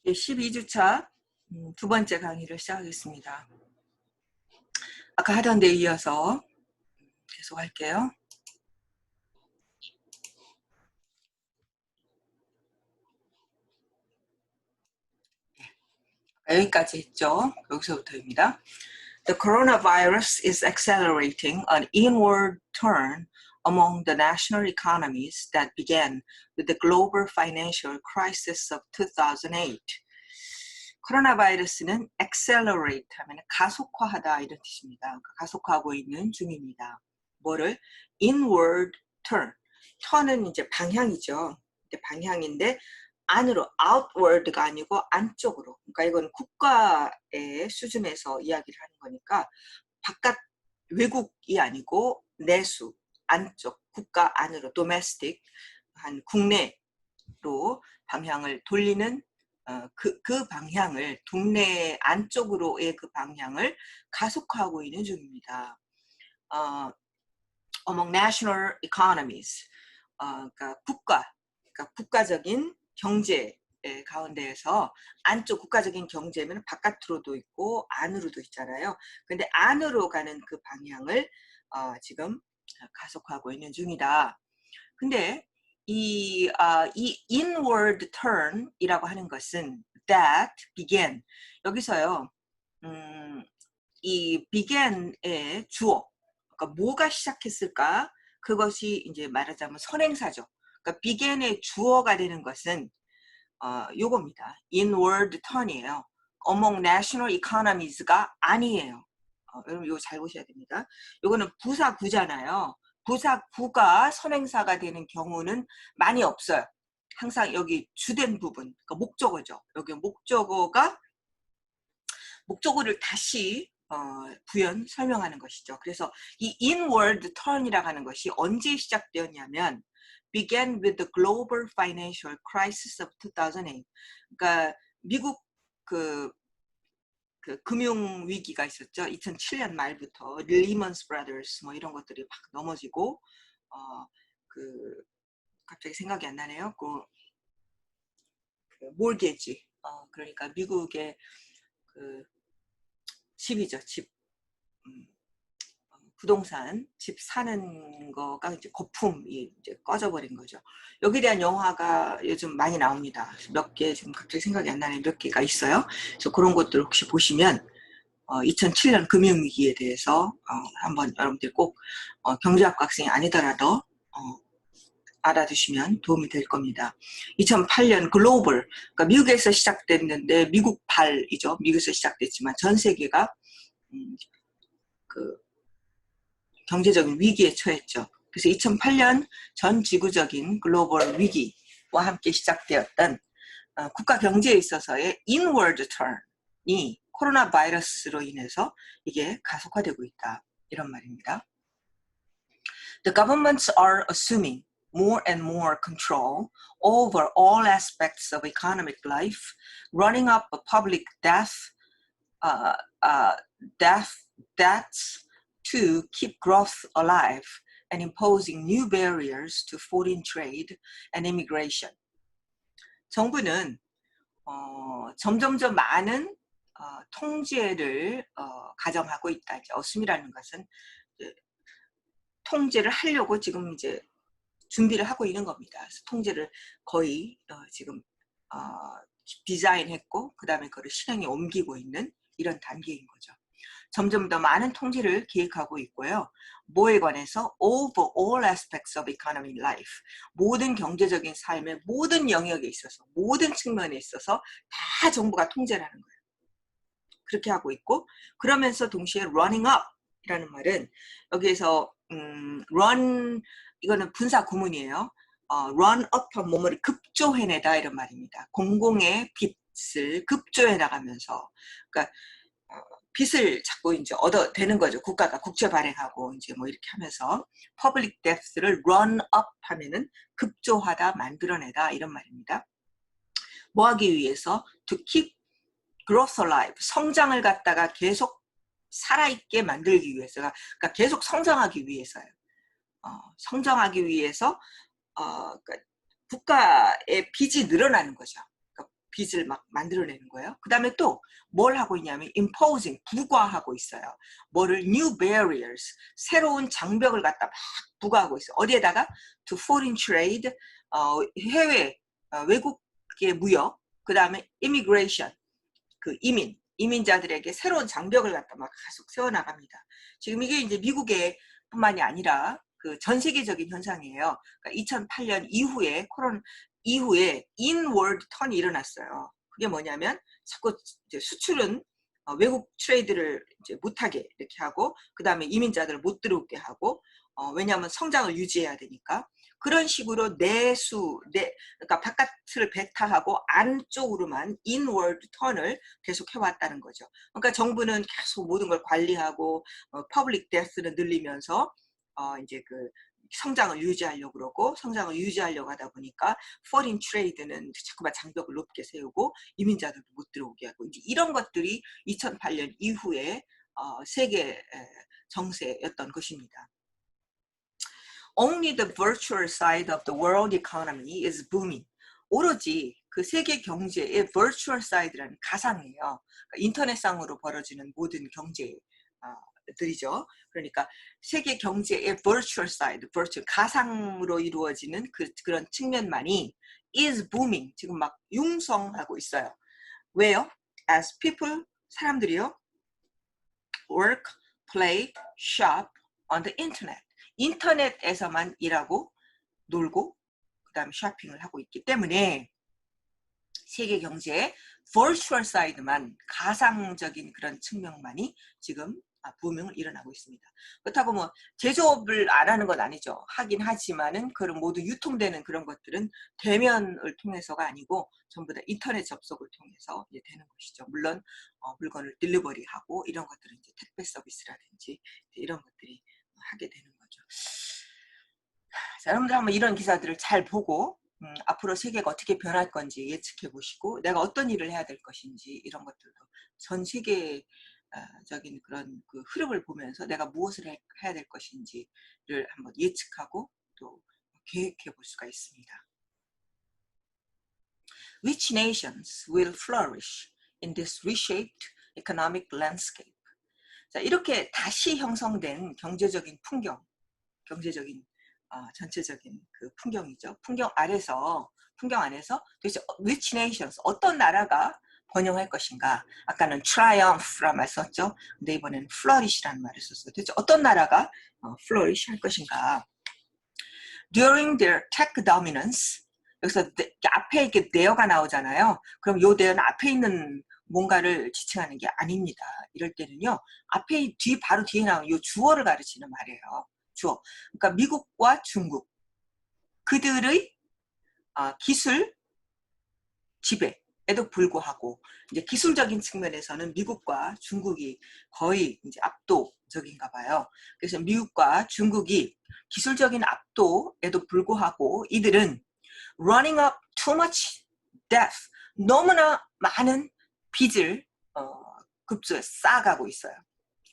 12주차 두 번째 강의를 시작하겠습니다. 아까 하던 데 이어서 계속 할게요. 여기까지 했죠. 여기서부터입니다. The coronavirus is accelerating an inward turn among the national economies that began with the global financial crisis of 2008. 코로나 바이러스는 accelerate 하면 가속화하다 이런 뜻입니다. 가속화하고 있는 중입니다. 뭐를? inward turn. turn은 이제 방향이죠. 방향인데 안으로 outward가 아니고 안쪽으로. 그러니까 이건 국가의 수준에서 이야기를 하는 거니까 바깥 외국이 아니고 내수 안쪽 국가 안으로 domestic 한 국내로 방향을 돌리는 그 방향을 국내 안쪽으로의 그 방향을 가속화하고 있는 중입니다. Among national economies, 그러니까 국가적인 경제 가운데에서 안쪽 국가적인 경제면 바깥으로도 있고 안으로도 있잖아요. 근데 안으로 가는 그 방향을 지금 가속화하고 있는 중이다. 근데 이 inward turn이라고 하는 것은 that began 여기서요. 이 began의 주어 그러니까 뭐가 시작했을까? 그것이 이제 말하자면 선행사죠. 그러니까 began의 주어가 되는 것은 요겁니다. inward turn이에요. among national economies가 아니에요. 여러분 이거 잘 보셔야 됩니다. 요거는 부사구잖아요. 부사구가 선행사가 되는 경우는 많이 없어요. 항상 여기 주된 부분, 그러니까 목적어죠. 여기 목적어를 다시 부연 설명하는 것이죠. 그래서 이 inward turn이라고 하는 것이 언제 시작되었냐면 began with the global financial crisis of 2008. 그러니까 미국 그 금융 위기가 있었죠. 2007년 말부터 리먼스 브라더스 뭐 이런 것들이 막 넘어지고 갑자기 생각이 안 나네요. 그 몰게지 그러니까 미국의 그 집이죠. 집 부동산 집 사는 거가 이제 거품이 이제 꺼져버린 거죠. 여기에 대한 영화가 요즘 많이 나옵니다. 몇 개 지금 갑자기 생각이 안 나네. 몇 개가 있어요. 그래서 그런 것들 혹시 보시면 2007년 금융위기에 대해서 한번 여러분들 꼭 경제학과 학생이 아니더라도 알아두시면 도움이 될 겁니다. 2008년 글로벌, 그러니까 미국에서 시작됐는데 미국발이죠. 미국에서 시작됐지만 전 세계가 그 경제적인 위기에 처했죠. 그래서 2008년 전 지구적인 글로벌 위기와 함께 시작되었던 국가 경제에 있어서의 inward turn이 코로나 바이러스로 인해서 이게 가속화되고 있다. 이런 말입니다. The governments are assuming more and more control over all aspects of economic life, running up a public deaths to keep growth alive and imposing new barriers to foreign trade and immigration. 정부는 점점점 많은 통제를 가정하고 있다. assume이라는 것은 통제를 하려고 지금 이제 준비를 하고 있는 겁니다. 그래서 통제를 거의 지금 디자인했고 그 다음에 그걸 실행에 옮기고 있는 이런 단계인 거죠. 점점 더 많은 통제를 계획하고 있고요. 뭐에 관해서? Over all aspects of economic life. 모든 경제적인 삶의 모든 영역에 있어서 모든 측면에 있어서 다 정부가 통제를 하는 거예요. 그렇게 하고 있고 그러면서 동시에 running up 이라는 말은 여기에서 run 이거는 분사 구문이에요. run up한 뭐뭐를 급조해내다 이런 말입니다. 공공의 빚을 급조해 나가면서 그러니까 빚을 자꾸 이제 얻어대는 거죠. 국가가 국채 발행하고 이제 뭐 이렇게 하면서 public debt를 run up 하면은 급조하다, 만들어내다 이런 말입니다. 뭐 하기 위해서? To keep growth alive. 성장을 갖다가 계속 살아있게 만들기 위해서, 그러니까 계속 성장하기 위해서요. 성장하기 위해서 그러니까 국가의 빚이 늘어나는 거죠. 그러니까 빚을 막 만들어내는 거예요. 그 다음에 또 뭘 하고 있냐면 imposing, 부과하고 있어요. 뭐를 new barriers, 새로운 장벽을 갖다 막 부과하고 있어요. 어디에다가 to foreign trade, 해외, 외국의 무역, 그 다음에 immigration, 그 이민자들에게 새로운 장벽을 갖다 막 계속 세워나갑니다. 지금 이게 이제 미국의 뿐만이 아니라 그 전 세계적인 현상이에요. 그러니까 2008년 이후에 코로나 이후에 인월드 턴이 일어났어요. 그게 뭐냐면 자꾸 이제 수출은 외국 트레이드를 이제 못하게 이렇게 하고 그 다음에 이민자들을 못 들어오게 하고 왜냐하면 성장을 유지해야 되니까 그런 식으로 그러니까 바깥을 배타하고 안쪽으로만 인월드 턴을 계속 해왔다는 거죠. 그러니까 정부는 계속 모든 걸 관리하고 퍼블릭 데스는 늘리면서 이제 그 성장을 유지하려고 그러고 성장을 유지하려고 하다 보니까 포린 트레이드는 자꾸만 장벽을 높게 세우고 이민자들도 못 들어오게 하고 이제 이런 것들이 2008년 이후에 세계 정세였던 것입니다. Only the virtual side of the world economy is booming. 오로지 그 세계 경제의 virtual side라는 가상이에요. 그러니까 인터넷상으로 벌어지는 모든 경제들이죠. 그러니까 세계 경제의 virtual side, virtual 가상으로 이루어지는 그런 측면만이 is booming. 지금 막 융성하고 있어요. 왜요? As people, 사람들이요. work, play, shop on the internet. 인터넷에서만 일하고 놀고 그 다음에 쇼핑을 하고 있기 때문에 세계 경제의 virtual side만 가상적인 그런 측면만이 지금 부흥을 일어나고 있습니다. 그렇다고 뭐 제조업을 안 하는 건 아니죠. 하긴 하지만은 그런 모두 유통되는 그런 것들은 대면을 통해서가 아니고 전부 다 인터넷 접속을 통해서 이제 되는 것이죠. 물론 물건을 딜리버리하고 이런 것들은 이제 택배 서비스라든지 이런 것들이 하게 되는 거죠. 자, 여러분들 한번 이런 기사들을 잘 보고 앞으로 세계가 어떻게 변할 건지 예측해 보시고 내가 어떤 일을 해야 될 것인지 이런 것들도 전 세계적인 그런 그 흐름을 보면서 내가 무엇을 해야 될 것인지를 한번 예측하고 또 계획해 볼 수가 있습니다. Which nations will flourish in this reshaped economic landscape? 자, 이렇게 다시 형성된 경제적인 풍경, 경제적인 전체적인 그 풍경이죠. 풍경 안에서 도대체 which nations, 어떤 나라가 번영할 것인가. 아까는 triumph라는 말 썼죠. 근데 이번에는 flourish라는 말을 썼어요. 도대체 어떤 나라가 flourish 할 것인가. During their tech dominance, 여기서 앞에 이렇게 there가 나오잖아요. 그럼 요 there는 앞에 있는 뭔가를 지칭하는 게 아닙니다. 이럴 때는요. 앞에 바로 뒤에 나오는 요 주어를 가르치는 말이에요. 주어. 그러니까 미국과 중국 그들의 기술 지배에도 불구하고 이제 기술적인 측면에서는 미국과 중국이 거의 이제 압도적인가 봐요. 그래서 미국과 중국이 기술적인 압도에도 불구하고 이들은 running up too much debt, 너무나 많은 빚을 급수에 쌓아가고 있어요.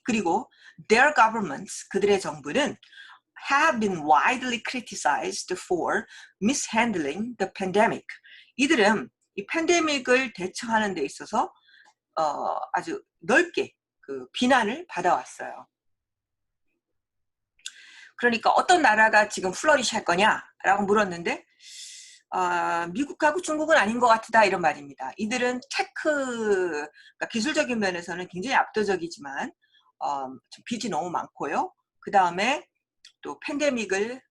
그리고 their governments, 그들의 정부는 have been widely criticized for mishandling the pandemic. 이들은 이 팬데믹을 대처하는 데 있어서 아주 넓게 그 비난을 받아왔어요. 그러니까 어떤 나라가 지금 플러리시 할 거냐라고 물었는데 미국하고 중국은 아닌 것 같다 이런 말입니다. 이들은 그러니까 기술적인 면에서는 굉장히 압도적이지만 빚이 너무 많고요. 그 다음에 또 팬데믹을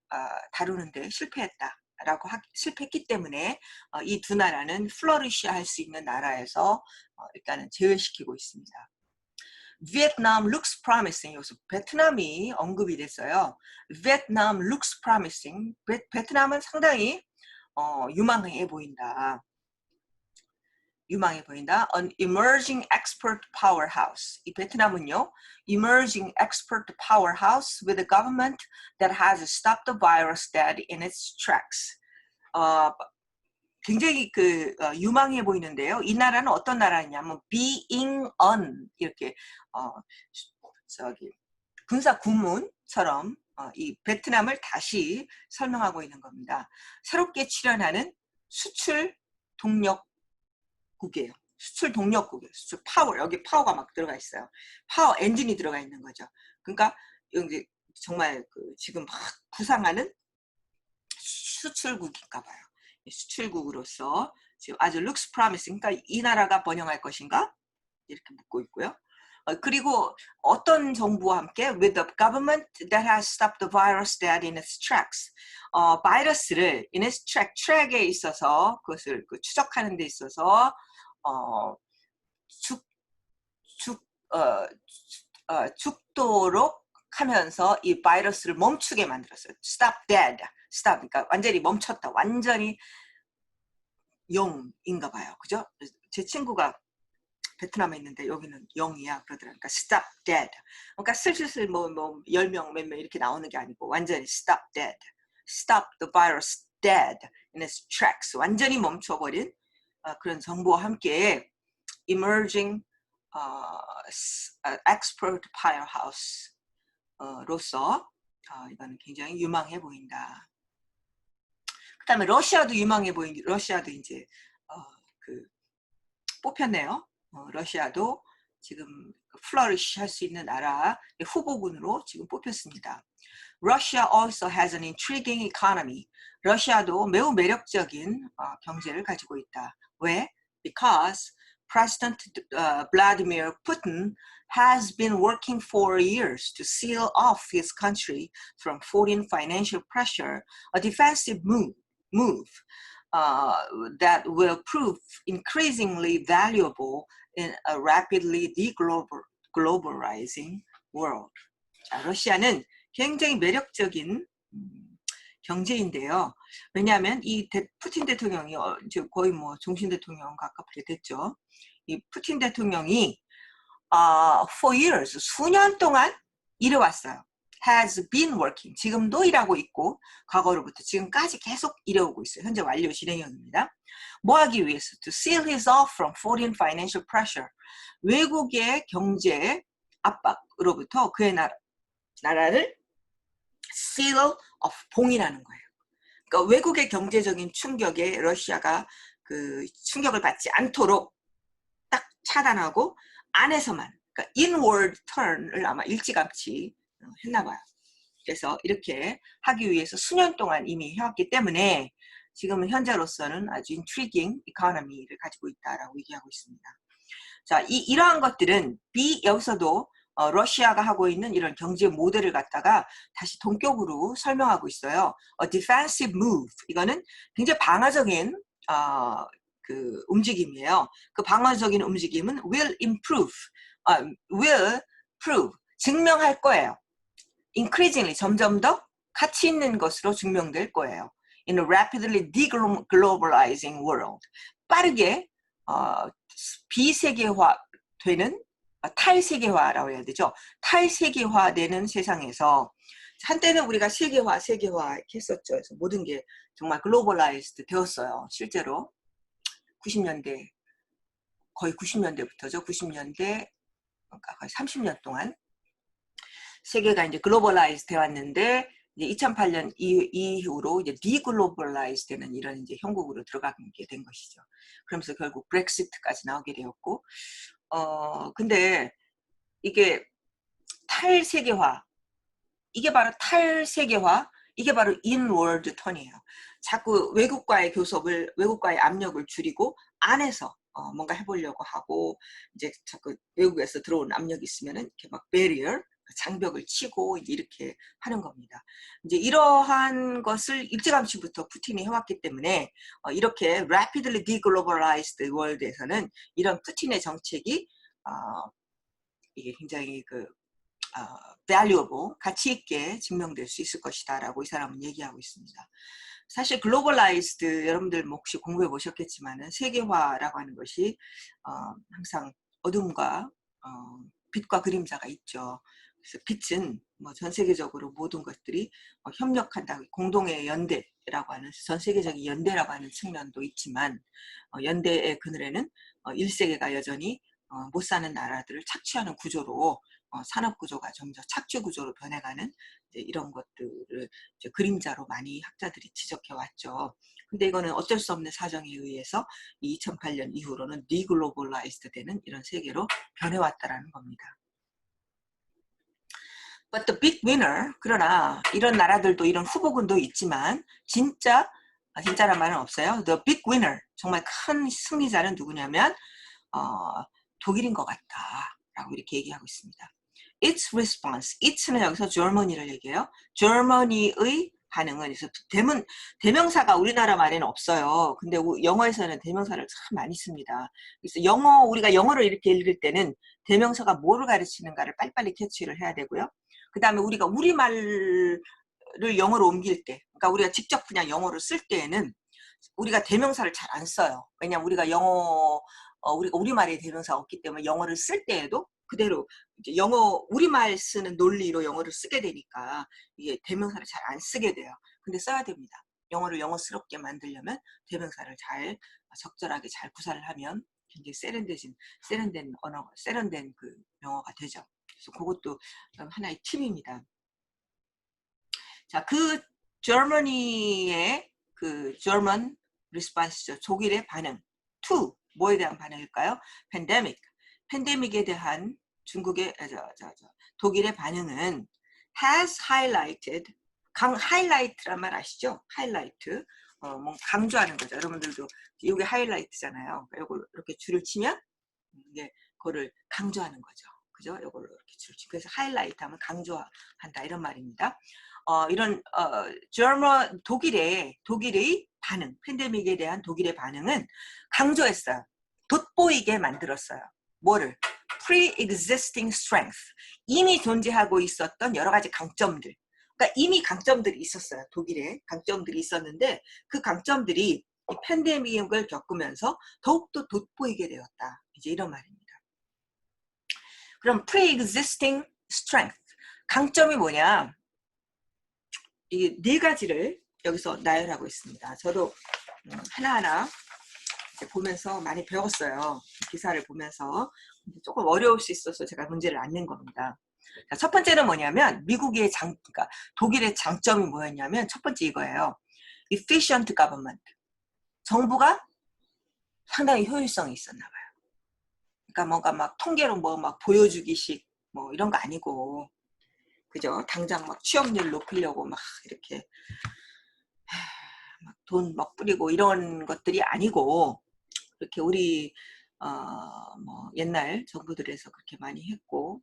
다루는데 실패했기 때문에 이 두 나라는 플러리시 할 수 있는 나라에서 일단은 제외시키고 있습니다. Vietnam looks promising. 여기서 베트남이 언급이 됐어요. Vietnam looks promising. 베트남은 상당히 유망해 보인다. 유망해 보인다. An emerging export powerhouse. 이 베트남은요, emerging export powerhouse with a government that has stopped the virus dead in its tracks. 굉장히 유망해 보이는데요. 이 나라는 어떤 나라냐면 being on 이렇게 군사 군문처럼 이 베트남을 다시 설명하고 있는 겁니다. 새롭게 출현하는 수출 동력 국이에요. 수출 동력국이에요. 수출 파워. 여기 파워가 막 들어가 있어요. 파워 엔진이 들어가 있는 거죠. 그러니까 여기 정말 그 지금 막 부상하는 수출국인가 봐요. 수출국으로서 지금 아주 looks promising. 그러니까 이 나라가 번영할 것인가? 이렇게 묻고 있고요. 그리고 어떤 정부와 함께 with the government that has stopped the virus dead in its tracks. 바이러스를 in its track, track에 있어서 그것을 추적하는 데 있어서 죽, 죽, 어, 죽도록 하면서 이 바이러스를 멈추게 만들었어요. Stop dead. Stop. 그러니까 완전히 멈췄다. 완전히 0인가 봐요. 그죠? 제 친구가 베트남에 있는데 여기는 0이야 그러더라고요. 그러니까 stop dead. 그러니까 슬슬슬 뭐 10명 몇 명 이렇게 나오는 게 아니고 완전히 stop dead. Stop the virus dead in its tracks. 완전히 멈춰버린 그런 정보와 함께 emerging expert powerhouse 로서 이거는 굉장히 유망해 보인다. 그 다음에 러시아도 유망해 보인, 러시아도 이제 뽑혔네요. 러시아도 지금 플러리쉬 할 수 있는 나라 후보군으로 지금 뽑혔습니다. Russia also has an intriguing economy. 러시아도 매우 매력적인 경제를 가지고 있다. 왜? Because President Vladimir Putin has been working for years to seal off his country from foreign financial pressure, a defensive move that will prove increasingly valuable in a rapidly deglobalizing world. 자, 러시아는 굉장히 매력적인 경제인데요. 왜냐하면 이 푸틴 대통령이 이제 거의 뭐 종신 대통령 가깝게 됐죠. 이 푸틴 대통령이 for years 수년 동안 일해왔어요. has been working. 지금도 일하고 있고 과거로부터 지금까지 계속 일해오고 있어요. 현재 완료 진행형입니다. 뭐 하기 위해서? To seal his off from foreign financial pressure. 외국의 경제 압박으로부터 그의 나라를 seal off, 봉인하는 거예요. 그러니까 외국의 경제적인 충격에 러시아가 그 충격을 받지 않도록 딱 차단하고 안에서만, 그러니까 inward turn을 아마 일찌감치 했나 봐요. 그래서 이렇게 하기 위해서 수년 동안 이미 해왔기 때문에 지금은 현재로서는 아주 intriguing economy를 가지고 있다라고 얘기하고 있습니다. 자, 이러한 것들은 여기서도 러시아가 하고 있는 이런 경제 모델을 갖다가 다시 동격으로 설명하고 있어요. A defensive move. 이거는 굉장히 방어적인 그 움직임이에요. 그 방어적인 움직임은 will improve, will prove, 증명할 거예요. increasingly, 점점 더 가치 있는 것으로 증명될 거예요. In a rapidly deglobalizing world. 빠르게 비세계화되는 탈세계화라고 해야 되죠. 탈세계화되는 세상에서 한때는 우리가 세계화 이렇게 했었죠. 그래서 모든 게 정말 글로벌라이즈드 되었어요. 실제로 90년대 거의 90년대부터죠. 90년대 그러니까 거의 30년 동안 세계가 이제 글로벌라이즈 되었는데 이제 2008년 이후로 이제 디글로벌라이즈 되는 이런 이제 형국으로 들어가게 된 것이죠. 그러면서 결국 브렉시트까지 나오게 되었고, 근데 이게 탈세계화, 이게 바로 탈세계화, 이게 바로 인월드 턴이에요. 자꾸 외국과의 교섭을, 외국과의 압력을 줄이고 안에서 뭔가 해보려고 하고, 이제 자꾸 외국에서 들어온 압력이 있으면은 이렇게 막 베리어, 장벽을 치고 이제 이렇게 하는 겁니다. 이제 이러한 것을 일찌감치부터 푸틴이 해왔기 때문에 이렇게 rapidly deglobalized world에서는 이런 푸틴의 정책이 이게 굉장히 valuable, 가치 있게 증명될 수 있을 것이다라고 이 사람은 얘기하고 있습니다. 사실 글로벌라이즈드 여러분들 뭐 혹시 공부해 보셨겠지만은 세계화라고 하는 것이 항상 어둠과 빛과 그림자가 있죠. 그래서 빛은 뭐 전 세계적으로 모든 것들이 협력한다, 공동의 연대라고 하는 전 세계적인 연대라고 하는 측면도 있지만 연대의 그늘에는 1세계가 여전히 못 사는 나라들을 착취하는 구조로 산업 구조가 점점 착취 구조로 변해가는 이런 것들을 그림자로 많이 학자들이 지적해 왔죠. 근데 이거는 어쩔 수 없는 사정에 의해서 2008년 이후로는 디글로벌라이즈드 되는 이런 세계로 변해왔다라는 겁니다. But the big winner, 그러나 이런 나라들도 이런 후보군도 있지만 진짜란 말은 없어요. The big winner, 정말 큰 승리자는 누구냐면 독일인 것 같다라고 이렇게 얘기하고 있습니다. Its response, its는 여기서 Germany를 얘기해요. Germany의 반응은 대명사가 우리나라 말에는 없어요. 근데 영어에서는 대명사를 참 많이 씁니다. 그래서 우리가 영어를 이렇게 읽을 때는 대명사가 뭐를 가르치는가를 빨리빨리 캐치를 해야 되고요. 그 다음에 우리가 우리말을 영어로 옮길 때, 그러니까 우리가 직접 그냥 영어로 쓸 때에는 우리가 대명사를 잘 안 써요. 왜냐하면 우리가 우리가 우리말에 대명사가 없기 때문에 영어를 쓸 때에도 그대로 이제 우리말 쓰는 논리로 영어를 쓰게 되니까 이게 대명사를 잘 안 쓰게 돼요. 근데 써야 됩니다. 영어를 영어스럽게 만들려면 대명사를 적절하게 잘 구사를 하면 굉장히 세련된 그 영어가 되죠. 그래서 그것도 하나의 팁입니다. 자, 그 Germany의 그 German response죠. 독일의 반응. to 뭐에 대한 반응일까요? 팬데믹에 대한 독일의 반응은 has highlighted 하이라이트란 말 아시죠? 하이라이트 뭐 강조하는 거죠. 여러분들도 이게 하이라이트잖아요. 이걸 이렇게 줄을 치면 이게 그거를 강조하는 거죠. 그죠? 이걸로 이렇게 줄을 치고 그래서 하이라이트하면 강조한다 이런 말입니다. 이런 독일의 반응, 팬데믹에 대한 독일의 반응은 강조했어요. 돋보이게 만들었어요. 뭐를? Pre-existing strength. 이미 존재하고 있었던 여러 가지 강점들. 그러니까 이미 강점들이 있었어요. 독일에 강점들이 있었는데 그 강점들이 이 팬데믹을 겪으면서 더욱더 돋보이게 되었다. 이제 이런 말입니다. 그럼 pre-existing strength. 강점이 뭐냐? 이 네 가지를 여기서 나열하고 있습니다. 저도 하나하나 보면서 많이 배웠어요. 기사를 보면서 조금 어려울 수 있어서 제가 문제를 안 낸 겁니다. 자, 첫 번째는 뭐냐면 그러니까 독일의 장점이 뭐였냐면 첫 번째 이거예요. efficient government. 정부가 상당히 효율성이 있었나 봐요. 그러니까 뭔가 막 통계로 막 보여주기식 뭐 이런 거 아니고 그죠? 당장 막 취업률 높이려고 막 이렇게 돈 막 뿌리고 이런 것들이 아니고 그렇게 우리 뭐 옛날 정부들에서 그렇게 많이 했고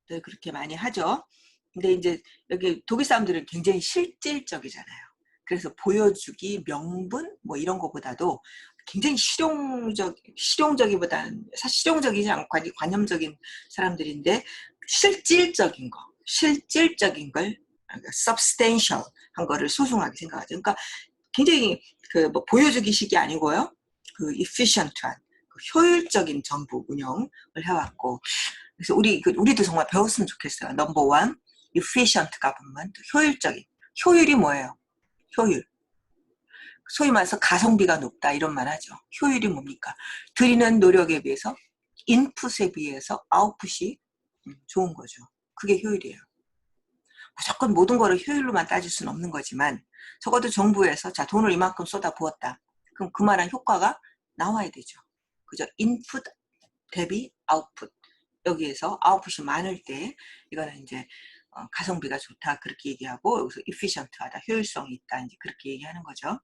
늘 그렇게 많이 하죠. 근데 이제 여기 독일 사람들은 굉장히 실질적이잖아요. 그래서 보여주기, 명분 뭐 이런 거보다도 굉장히 실용적이보다는 사실 실용적이지 않고 관념적인 사람들인데 실질적인 걸 substantial 한 거를 소중하게 생각하죠. 그러니까 굉장히 뭐 보여주기식이 아니고요. 그 efficient한 효율적인 정부 운영을 해왔고 그래서 우리도 정말 배웠으면 좋겠어요. 넘버 원, efficient government, 효율적인. 효율이 뭐예요? 효율. 소위 말해서 가성비가 높다 이런 말 하죠. 효율이 뭡니까? 들이는 노력에 비해서 인풋에 비해서 아웃풋이 좋은 거죠. 그게 효율이에요. 무조건 모든 거를 효율로만 따질 수는 없는 거지만 적어도 정부에서 자 돈을 이만큼 쏟아 부었다. 그럼 그만한 효과가 나와야 되죠. 그죠? 인풋 대비 아웃풋. 여기에서 아웃풋이 많을 때 이거는 이제 가성비가 좋다 그렇게 얘기하고 여기서 efficient하다 효율성이 있다 이제 그렇게 얘기하는 거죠.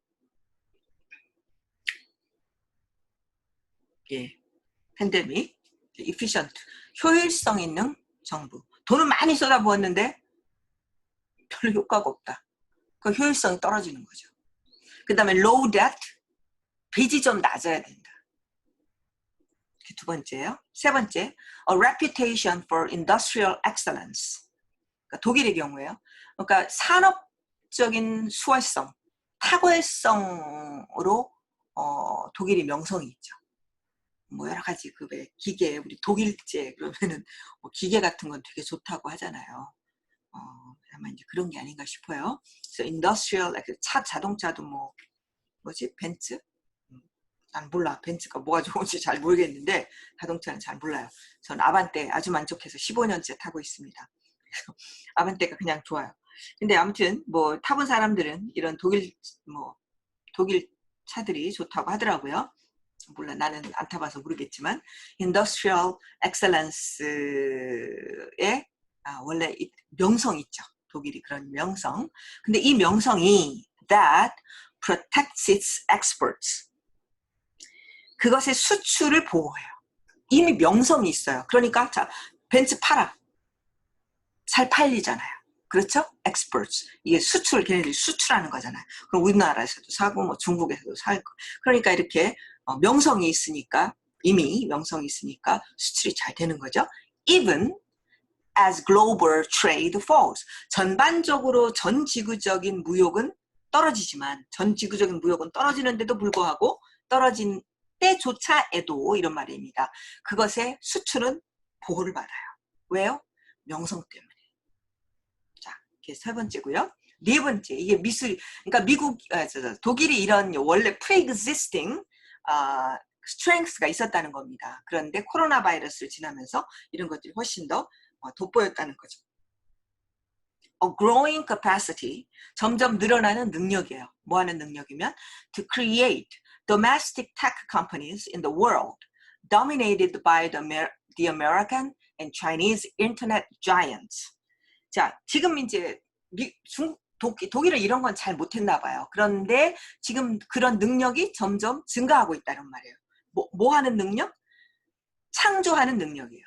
예, 팬데믹, efficient 효율성 있는 정부. 돈을 많이 쏟아부었는데 별로 효과가 없다. 그 효율성이 떨어지는 거죠. 그 다음에 low debt 빚이 좀 낮아야 된다. 두 번째요. 세 번째, a reputation for industrial excellence. 그러니까 독일의 경우에요. 그러니까 산업적인 수월성, 탁월성으로 독일이 명성이 있죠. 뭐 여러 가지 급의 기계, 우리 독일제 그러면은 뭐 기계 같은 건 되게 좋다고 하잖아요. 아마 이제 그런 게 아닌가 싶어요. 그래서 industrial, 자동차도 뭐지? 벤츠? 난 몰라. 벤츠가 뭐가 좋은지 잘 모르겠는데 자동차는 잘 몰라요. 전 아반떼 아주 만족해서 15년째 타고 있습니다. 아반떼가 그냥 좋아요. 근데 아무튼 뭐 타본 사람들은 이런 독일 뭐 독일 차들이 좋다고 하더라고요. 몰라, 나는 안 타봐서 모르겠지만 Industrial Excellence의 원래 명성 있죠. 독일이 그런 명성. 근데 이 명성이 that protects its exports. 그것의 수출을 보호해요. 이미 명성이 있어요. 그러니까 자, 벤츠 팔아. 잘 팔리잖아요. 그렇죠? exports. 이게 수출, 걔네들이 수출하는 거잖아요. 그럼 우리나라에서도 사고, 뭐 중국에서도 사고. 그러니까 이렇게 명성이 있으니까, 이미 명성이 있으니까 수출이 잘 되는 거죠. Even as global trade falls. 전반적으로 전 지구적인 무역은 떨어지지만, 전 지구적인 무역은 떨어지는데도 불구하고 떨어진 때조차에도 이런 말입니다. 그것의 수출은 보호를 받아요. 왜요? 명성 때문에. 자, 이게 세 번째고요. 네 번째, 이게 그러니까 독일이 이런 원래 pre-existing strengths가 있었다는 겁니다. 그런데 코로나 바이러스를 지나면서 이런 것들이 훨씬 더 돋보였다는 거죠. A growing capacity, 점점 늘어나는 능력이에요. 뭐 하는 능력이면 to create domestic tech companies in the world dominated by the American and Chinese internet giants. 자, 지금 이제 독일은 이런 건 잘 못했나 봐요. 그런데 지금 그런 능력이 점점 증가하고 있다는 말이에요. 뭐 하는 능력? 창조하는 능력이에요.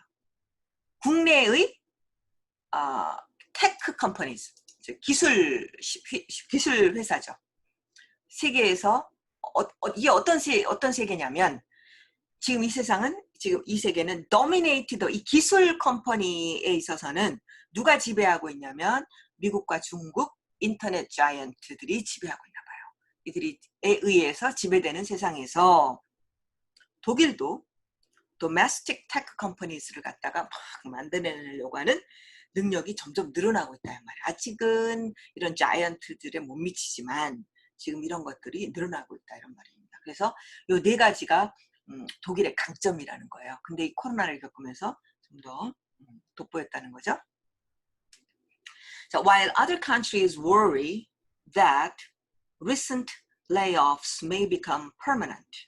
국내의 테크 컴퍼니즈, 기술 회사죠. 세계에서 이게 어떤 세계냐면 지금 이 세상은 지금 이 세계는 dominated, 이 기술 컴퍼니에 있어서는 누가 지배하고 있냐면 미국과 중국 인터넷 자이언트들이 지배하고 있나 봐요. 이들에 의해서 지배되는 세상에서 독일도 domestic tech companies를 갖다가 막 만들어내려고 하는 능력이 점점 늘어나고 있다는 말이에요. 아직은 이런 자이언트들에 못 미치지만 지금 이런 것들이 늘어나고 있다 이런 말입니다. 그래서 이 네 가지가 독일의 강점이라는 거예요. 근데 이 코로나를 겪으면서 좀 더 돋보였다는 거죠. So while other countries worry that recent layoffs may become permanent,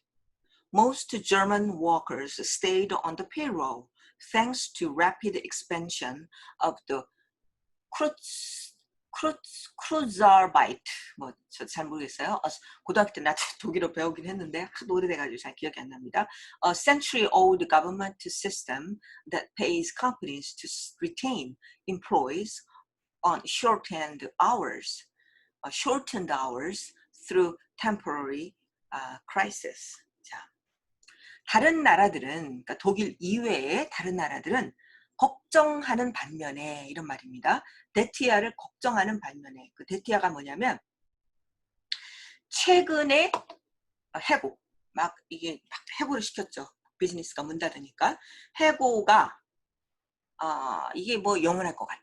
most German workers stayed on the payroll thanks to rapid expansion of the Kurzarbeit. 뭐 저 잘 모르겠어요. 고등학교 때 나 독일어 배우긴 했는데 하도 오래돼가지고 잘 기억이 안 납니다. A century-old government system that pays companies to retain employees on shortened hours through temporary crisis. 자, 다른 나라들은, 그러니까 독일 이외의 다른 나라들은 걱정하는 반면에 이런 말입니다. 데티아를 걱정하는 반면에 그 데티아가 뭐냐면 최근에 해고 이게 막 해고를 시켰죠. 비즈니스가 문 닫으니까 해고가 이게 뭐 영원할 것 같아.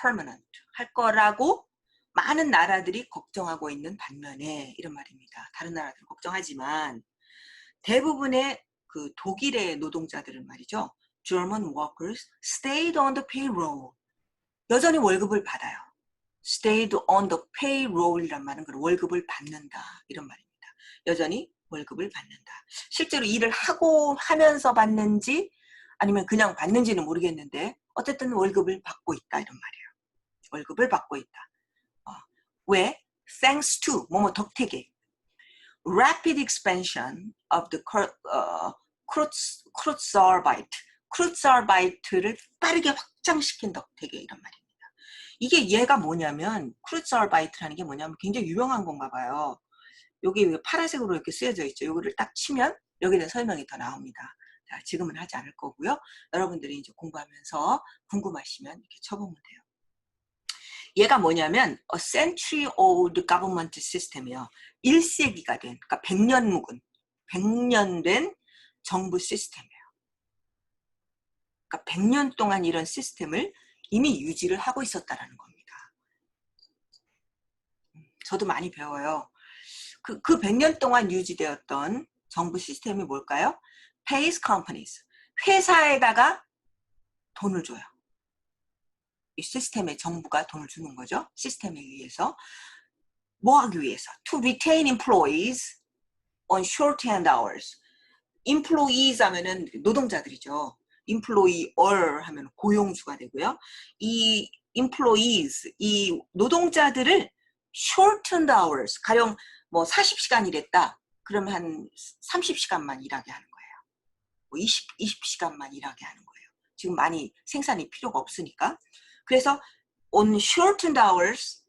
permanent 할 거라고 많은 나라들이 걱정하고 있는 반면에 이런 말입니다. 다른 나라들은 걱정하지만 대부분의 그 독일의 노동자들은 말이죠. German workers stayed on the payroll. 여전히 월급을 받아요. stayed on the payroll이란 말은 그 월급을 받는다 이런 말입니다. 여전히 월급을 받는다. 실제로 일을 하면서 받는지 아니면 그냥 받는지는 모르겠는데 어쨌든 월급을 받고 있다 이런 말이에요. 월급을 받고 있다. 왜? Thanks to 뭐뭐 덕택에 rapid expansion of the Kurzarbeit. Kurzarbeit를 빠르게 확장시킨 덕택에 이런 말입니다. 이게 얘가 뭐냐면 Kurzarbeit라는 게 뭐냐면 굉장히 유명한 건가 봐요. 여기 파란색으로 이렇게 쓰여져 있죠. 여기를 딱 치면 여기에 대한 설명이 더 나옵니다. 자, 지금은 하지 않을 거고요. 여러분들이 이제 공부하면서 궁금하시면 이렇게 쳐보면 돼요. 얘가 뭐냐면 a century old government system이요. 1세기가 된, 그러니까 100년 묵은, 100년 된 정부 시스템이에요. 그러니까 100년 동안 이런 시스템을 이미 유지를 하고 있었다라는 겁니다. 저도 많이 배워요. 그 100년 동안 유지되었던 정부 시스템이 뭘까요? Pays companies. 회사에다가 돈을 줘요. 이 시스템에 정부가 돈을 주는 거죠. 시스템에 의해서. 뭐 하기 위해서? To retain employees on short-hand hours. employees 하면은 노동자들이죠. employer 하면 고용주가 되고요. 이 employees, 이 노동자들을 shortened hours, 가령 뭐 40시간 일했다. 그러면 한 30시간만 일하게 하는 거예요. 뭐 20시간만 일하게 하는 거예요. 지금 많이 생산이 필요가 없으니까. 그래서 on shortened hours,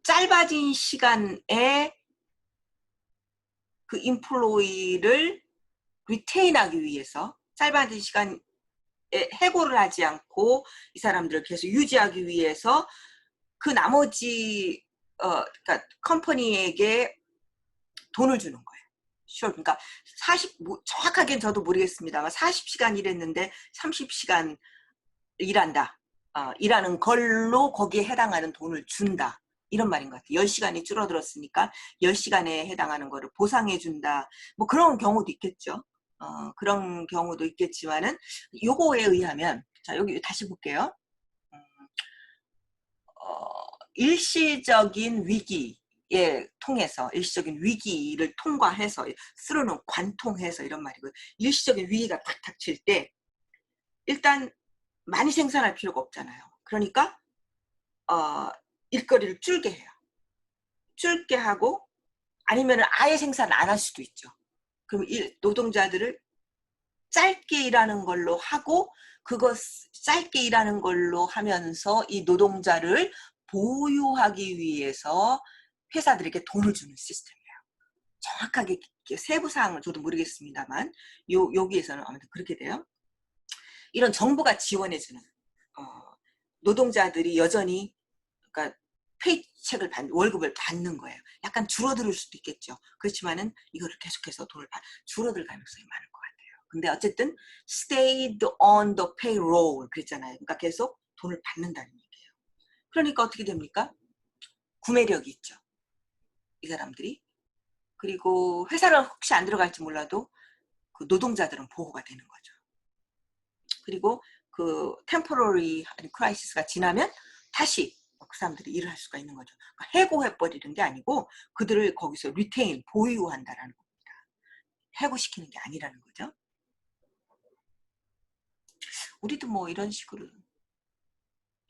짧아진 시간에 그 employee를 retain하기 위해서 짧은 시간에 해고를 하지 않고 이 사람들을 계속 유지하기 위해서 그 나머지 그러니까 컴퍼니에게 돈을 주는 거예요. 그러니까 정확하게는 저도 모르겠습니다만 40시간 일했는데 30시간 일한다. 일하는 걸로 거기에 해당하는 돈을 준다. 이런 말인 것 같아요. 10시간이 줄어들었으니까 10시간에 해당하는 거를 보상해 준다. 뭐 그런 경우도 있겠죠. 그런 경우도 있겠지만은 요거에 의하면 자 여기 다시 볼게요. 일시적인 위기에 통해서 일시적인 위기를 통과해서 쓰러는 관통해서 이런 말이고요. 일시적인 위기가 딱 닥칠 때 일단 많이 생산할 필요가 없잖아요. 그러니까 일거리를 줄게 해요. 줄게 하고 아니면 아예 생산 안 할 수도 있죠. 그럼 노동자들을 짧게 일하는 걸로 하고 그거 짧게 일하는 걸로 하면서 이 노동자를 보유하기 위해서 회사들에게 돈을 주는 시스템이에요. 정확하게 세부 사항을 저도 모르겠습니다만 여기에서는 아무튼 그렇게 돼요. 이런 정부가 지원해주는 노동자들이 여전히 그러니까 페이첵을 월급을 받는 거예요. 약간 줄어들 수도 있겠죠. 그렇지만은 이거를 계속해서 돈을 줄어들 가능성이 많을 것 같아요. 근데 어쨌든 stayed on the payroll 그랬잖아요. 그러니까 계속 돈을 받는다는 얘기예요. 그러니까 어떻게 됩니까? 구매력이 있죠. 이 사람들이. 그리고 회사를 혹시 안 들어갈지 몰라도 그 노동자들은 보호가 되는 거죠. 그리고 그 temporary crisis가 지나면 다시 그 사람들이 일을 할 수가 있는 거죠. 그러니까 해고해버리는 게 아니고 그들을 거기서 retain, 보유한다라는 겁니다. 해고시키는 게 아니라는 거죠. 우리도 뭐 이런 식으로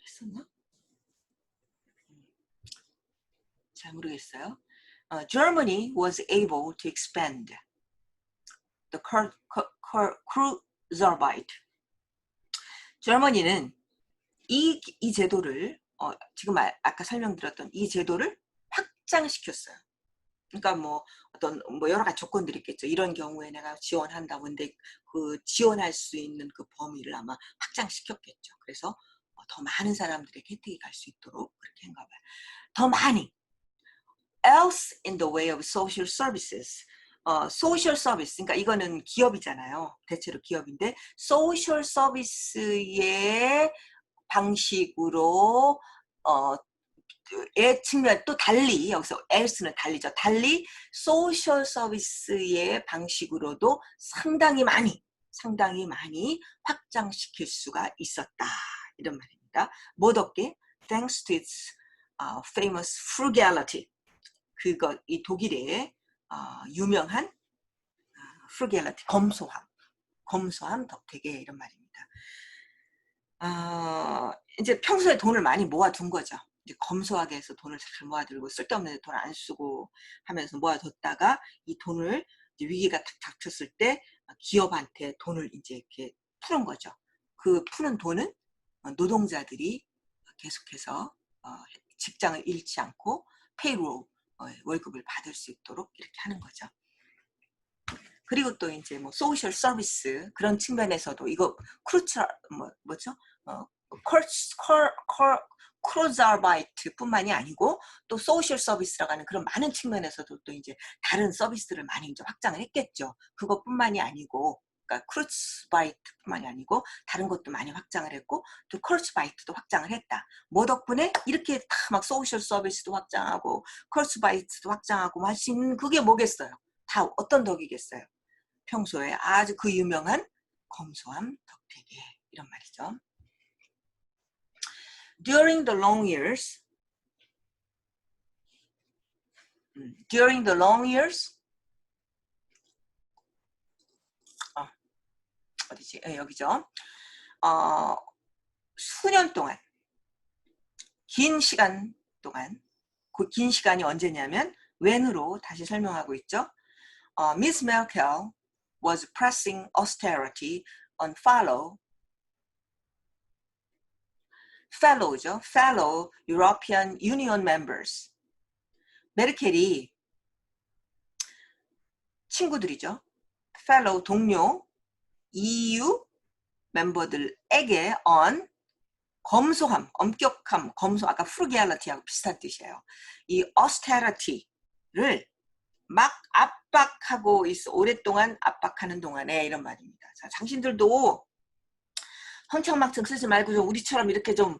했었나? 잘 모르겠어요. Germany was able to expand the Kurzarbeit. Germany는 이 제도를 지금 아까 설명드렸던 이 제도를 확장시켰어요. 그러니까 뭐 어떤 뭐 여러 가지 조건들이 있겠죠. 이런 경우에 내가 지원한다. 근데 그 지원할 수 있는 그 범위를 아마 확장시켰겠죠. 그래서 더 많은 사람들에게 혜택이 갈 수 있도록 그렇게 한가 봐요. 더 많이 else in the way of social services. 소셜 서비스, 그러니까 이거는 기업이잖아요. 대체로 기업인데 소셜 서비스의 방식으로 의 측면 또 달리 여기서 else는 달리죠. 달리 소셜 서비스의 방식으로도 상당히 많이 확장시킬 수가 있었다. 이런 말입니다. 뭐 덕게? Thanks to its famous frugality. 그거 이 독일의 유명한 frugality, 검소함 덕택에 이런 말입니다. 이제 평소에 돈을 많이 모아둔 거죠. 이제 검소하게 해서 돈을 잘 모아두고 쓸데없는 데 돈 안 쓰고 하면서 모아뒀다가 이 돈을 이제 위기가 탁 닥쳤을 때 기업한테 돈을 이제 이렇게 푸는 거죠. 그 푸는 돈은 노동자들이 계속해서 직장을 잃지 않고 페이롤 월급을 받을 수 있도록 이렇게 하는 거죠. 그리고 또 이제 뭐 소셜 서비스 그런 측면에서도 이거 뭐죠? 크루즈아르바이트뿐만이 아니고 또 소셜 서비스라고 하는 그런 많은 측면에서도 또 이제 다른 서비스들을 많이 이제 확장을 했겠죠. 그것뿐만이 아니고 그러니까 크루즈바이트뿐만이 아니고 다른 것도 많이 확장을 했고 또 크루즈바이트도 확장을 했다. 뭐 덕분에 이렇게 다 막 소셜 서비스도 확장하고 크루즈바이트도 확장하고 하신 그게 뭐겠어요? 다 어떤 덕이겠어요? 평소에 아주 그 유명한 검소함 덕택에 이런 말이죠. During the long years, During the long years, 어디지? 여기죠. 수년 동안, 긴 시간 동안, 그 긴 시간이 언제냐면 when으로 다시 설명하고 있죠. Miss Merkel was pressing austerity on fellow죠. fellow European Union members. 메르켈이 친구들이죠. fellow 동료 EU 멤버들에게 on 검소함, 엄격함, 검소 아까 frugality 비슷한 뜻이에요. 이 austerity를 막 압박하고 있어. 오랫동안 압박하는 동안에 이런 말입니다. 자, 당신들도 흥청망청 쓰지 말고 좀 우리처럼 이렇게 좀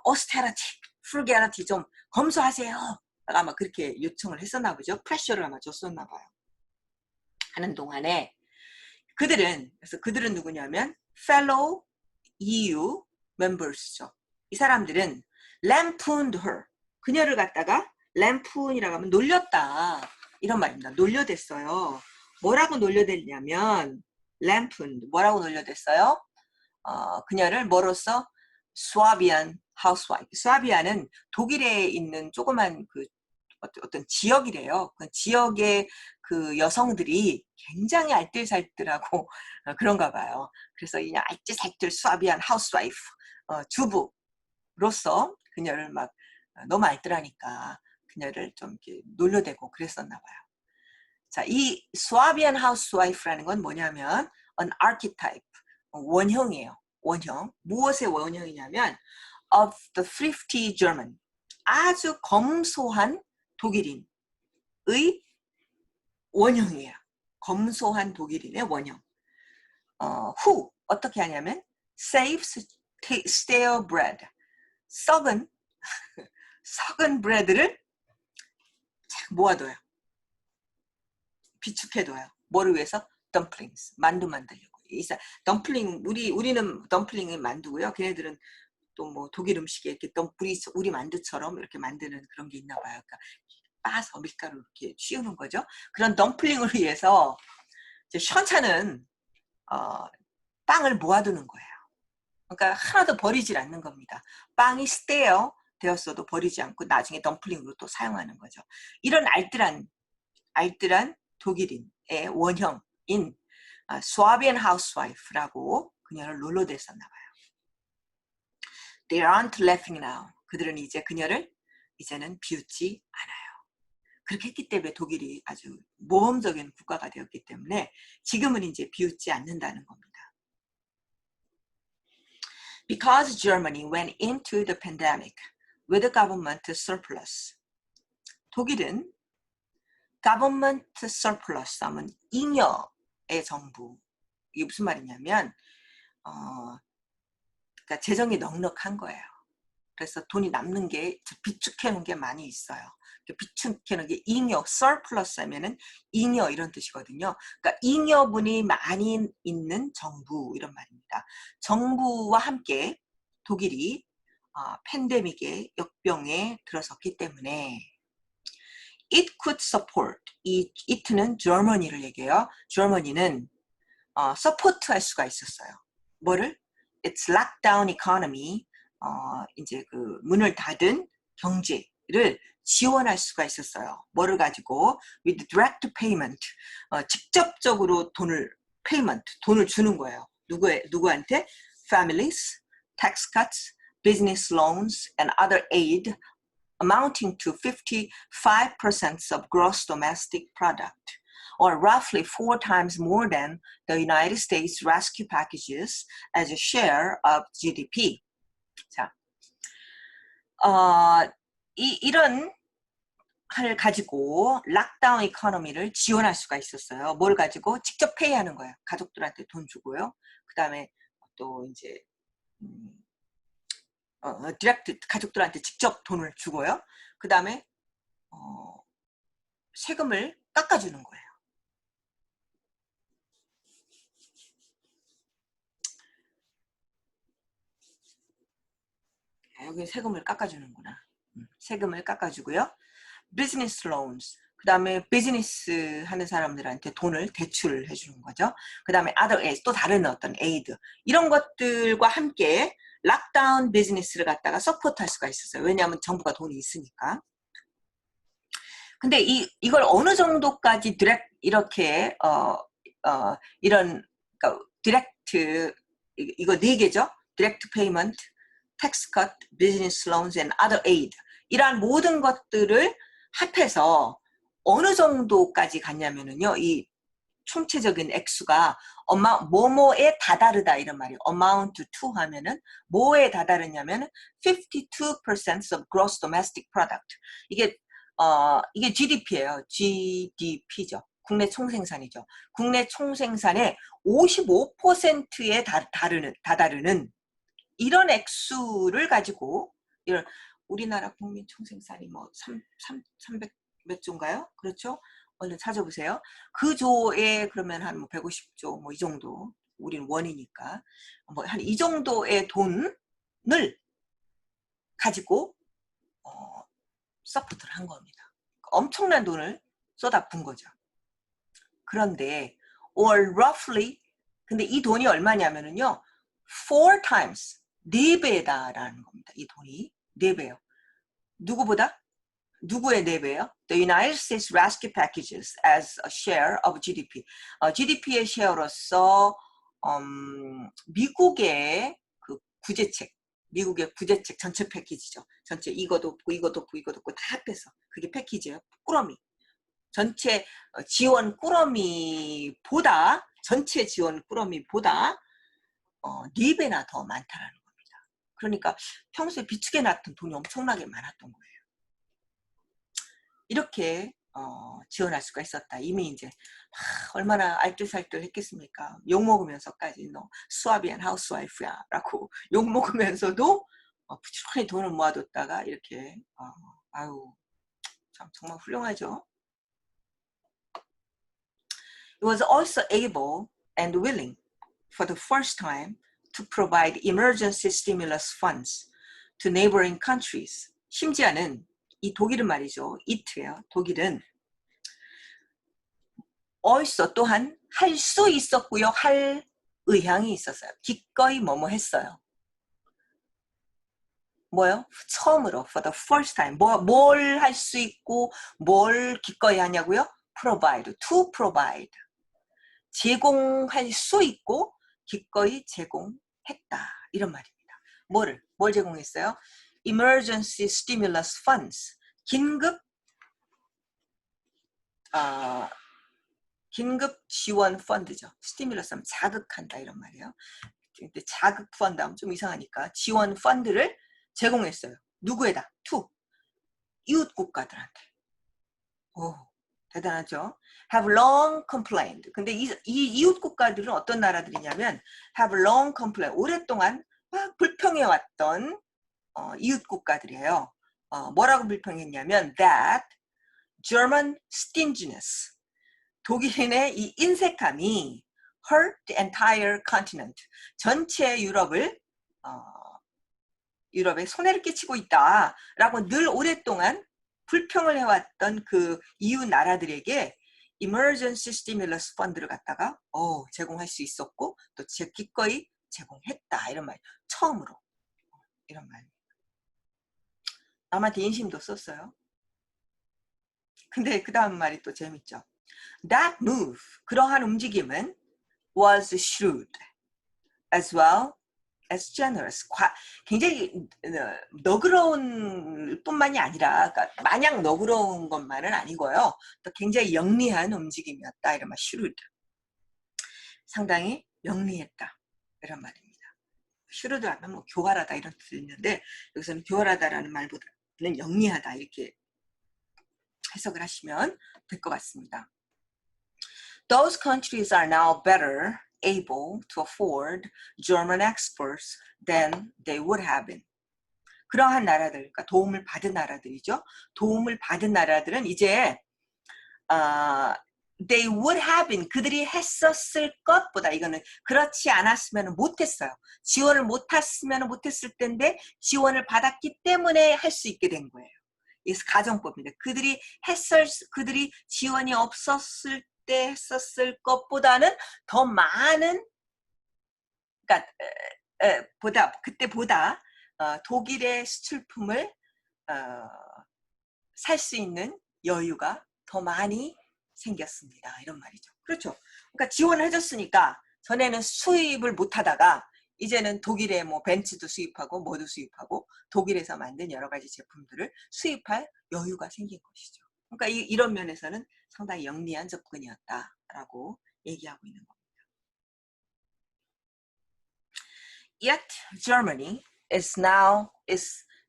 austerity, frugality 좀 검소하세요. 아마 그렇게 요청을 했었나 보죠. 프레셔를 아마 줬었나 봐요. 하는 동안에 그래서 그들은 누구냐면 fellow EU members죠. 이 사람들은 lampooned her. 그녀를 갖다가 lampoon이라고 하면 놀렸다. 이런 말입니다. 놀려댔어요. 뭐라고 놀려댔냐면 lampooned. 뭐라고 놀려댔어요? 그녀를 뭐로써? 스와비안 하우스와이프. 스와비아는 독일에 있는 조그만 그 어떤 지역이래요. 그 지역의 그 여성들이 굉장히 알뜰살뜰하고 그런가 봐요. 그래서 이 알뜰살뜰 스와비안 하우스와이프 주부로서 그녀를 막 너무 알뜰하니까 그녀를 좀 이렇게 놀려대고 그랬었나 봐요. 자, 이 스와비안 하우스와이프라는 건 뭐냐면 an archetype, 원형이에요. 원형. 무엇의 원형이냐면 of the thrifty German. 아주 검소한 독일인의 원형이에요. 검소한 독일인의 원형. who 어떻게 하냐면 saves stale bread. 썩은 브레드를 모아둬요. 비축해둬요. 뭐를 위해서? dumplings. 만두 만들려고. 덤플링 우리는 덤플링을 만두고요. 걔네들은 또 뭐 독일 음식에 이렇게 우리 만두처럼 이렇게 만드는 그런 게 있나 봐요. 그러니까 빠서 밀가루 이렇게 씌우는 거죠. 그런 덤플링을 위해서 이제 션차는 빵을 모아두는 거예요. 그러니까 하나도 버리질 않는 겁니다. 빵이 stale 되었어도 버리지 않고 나중에 덤플링으로 또 사용하는 거죠. 이런 알뜰한 독일인의 원형인 스와비안 하우스와이프라고 그녀를 놀러댔었나 봐요. They aren't laughing now. 그들은 이제 그녀를 이제는 비웃지 않아요. 그렇게 했기 때문에 독일이 아주 모범적인 국가가 되었기 때문에 지금은 이제 비웃지 않는다는 겁니다. Because Germany went into the pandemic with a government surplus. 독일은 government surplus 하면 잉여의 정부. 이게 무슨 말이냐면 그러니까 재정이 넉넉한 거예요. 그래서 돈이 남는 게 비축해 놓은 게 많이 있어요. 비축해 놓은 게 잉여, surplus 하면은 잉여 이런 뜻이거든요. 그러니까 잉여분이 많이 있는 정부 이런 말입니다. 정부와 함께 독일이 팬데믹의 역병에 들어섰기 때문에 it could support. 이 it는 Germany를 얘기해요. Germany는 서포트 할 수가 있었어요. 뭐를? It's lockdown economy. 이제 그 문을 닫은 경제를 지원할 수가 있었어요. 뭐를 가지고? With direct payment. 직접적으로 돈을 주는 거예요. 누구한테? Families, tax cuts, business loans, and other aid amounting to 55% of gross domestic product. Or roughly 4 times more than the United States rescue packages as a share of GDP. 자, 이런 걸 가지고 락다운 이코노미를 지원할 수가 있었어요. 뭘 가지고? 직접 페이하는 거예요. 가족들한테 돈 주고요. 그 다음에 또 이제 디렉트 가족들한테 직접 돈을 주고요. 그 다음에 세금을 깎아주는 거예요. 여기 세금을 깎아주는구나. 세금을 깎아주고요. Business loans, 다음에 비즈니스 하는 사람들한테 돈을 대출을 해주는 거죠. 그 다음에 other aid, 또 다른 어떤 aid 이런 것들과 함께 락다운 비즈니스를 갖다가 서포트할 수가 있었어요. 왜냐하면 정부가 돈이 있으니까. 근데 이걸 어느 정도까지 이렇게 이런 그러니까 디렉트 이거 네 개죠. 디렉트 페이먼트, 텍스 컷, 비즈니스 론즈 앤 other aid 이러한 모든 것들을 합해서 어느 정도까지 갔냐면은요. 이 총체적인 액수가 뭐뭐에 다다르다 이런 말이에요. amount to 하면은 뭐에 다다르냐면 52% of gross domestic product. 이게 GDP예요. GDP죠. 국내 총생산이죠. 국내 총생산의 55%에 다다르는 이런 액수를 가지고 이런 우리나라 국민 총생산이 뭐 300 몇 조인가요? 그렇죠? 얼른 찾아보세요. 그 조에 그러면 한 150조 뭐 이 정도. 우리는 원이니까 뭐 한 이 정도의 돈을 가지고 서포트를 한 겁니다. 엄청난 돈을 쏟아부은 거죠. 그런데 or roughly 근데 이 돈이 얼마냐면은요. 4 times 4배다라는 겁니다. 이 돈이 4배요. 누구보다? 누구의 4배요? The United States Rescue Packages as a share of GDP. GDP의 쉐어로서 미국의 그 미국의 구제책 전체 패키지죠. 전체 이것도 없고 이것도 없고 이것도 없고 다 합해서 그게 패키지예요. 꾸러미. 전체 지원 꾸러미보다 전체 지원 꾸러미보다 4배나 더 많다라는 겁니다. 그러니까 평소에 비축해 놨던 돈이 엄청나게 많았던 거예요. 이렇게 지원할 수가 있었다. 이미 이제 얼마나 알뜰살뜰 했겠습니까? 욕먹으면서까지 너 수아비안 하우스와이프야 라고 욕먹으면서도 부지런히 돈을 모아뒀다가 이렇게 아유 참 정말 훌륭하죠. It was also able and willing for the first time to provide emergency stimulus funds to neighboring countries. 심지어는 이 독일은 말이죠. 이트예요. 독일은 also 또한 할 수 있었고요. 할 의향이 있었어요. 기꺼이 뭐뭐 했어요. 뭐요? 처음으로 for the first time 뭘 할 수 있고 뭘 기꺼이 하냐고요? provide, to provide 제공할 수 있고 기꺼이 제공했다 이런 말입니다. 뭘 제공했어요? Emergency Stimulus Funds 긴급 지원 펀드죠. 스티뮬러스 하면 자극한다 이런 말이에요. 근데 자극 펀드 하면 좀 이상하니까 지원 펀드를 제공했어요. 누구에다? to 이웃 국가들한테. 오, 대단하죠. Have long complained. 근데 이 이웃 국가들은 어떤 나라들이냐면 have long complained. 오랫동안 막 불평해왔던 이웃 국가들이에요. 뭐라고 불평했냐면 that German stinginess. 독일인의 이 인색함이 hurt the entire continent. 전체 유럽에 손해를 끼치고 있다라고 늘 오랫동안 불평을 해왔던 그 이웃 나라들에게 emergency stimulus fund를 갖다가 제공할 수 있었고 또 기꺼이 제공했다 이런 말. 처음으로 이런 말. 남한테 인심도 썼어요. 근데 그 다음 말이 또 재밌죠. That move, 그러한 움직임은 was shrewd as well as generous. 굉장히 너그러운 뿐만이 아니라 그러니까 마냥 너그러운 것만은 아니고요. 또 굉장히 영리한 움직임이었다. 이런 말 shrewd. 상당히 영리했다. 이런 말입니다. shrewd 하면 뭐 교활하다 이런 뜻이 있는데 여기서는 교활하다라는 말보다는 영리하다 이렇게 해석을 하시면 될 것 같습니다. Those countries are now better able to afford German exports than they would have been. 그러한 나라들, 그러니까 도움을 받은 나라들이죠. 도움을 받은 나라들은 이제 they would have been, 그들이 했었을 것보다 이거는 그렇지 않았으면 못했어요. 지원을 못했으면 못했을 텐데 지원을 받았기 때문에 할 수 있게 된 거예요. 이 가정법입니다. 그들이 지원이 없었을 때 했었을 것보다는 더 많은, 그러니까 그때보다 독일의 수출품을 살 수 있는 여유가 더 많이 생겼습니다. 이런 말이죠. 그렇죠. 그러니까 지원을 해줬으니까 전에는 수입을 못하다가 이제는 독일에 뭐 벤츠도 수입하고 뭐도 수입하고 독일에서 만든 여러 가지 제품들을 수입할 여유가 생긴 것이죠. 그러니까 이런 면에서는 상당히 영리한 접근이었다라고 얘기하고 있는 겁니다. Yet Germany is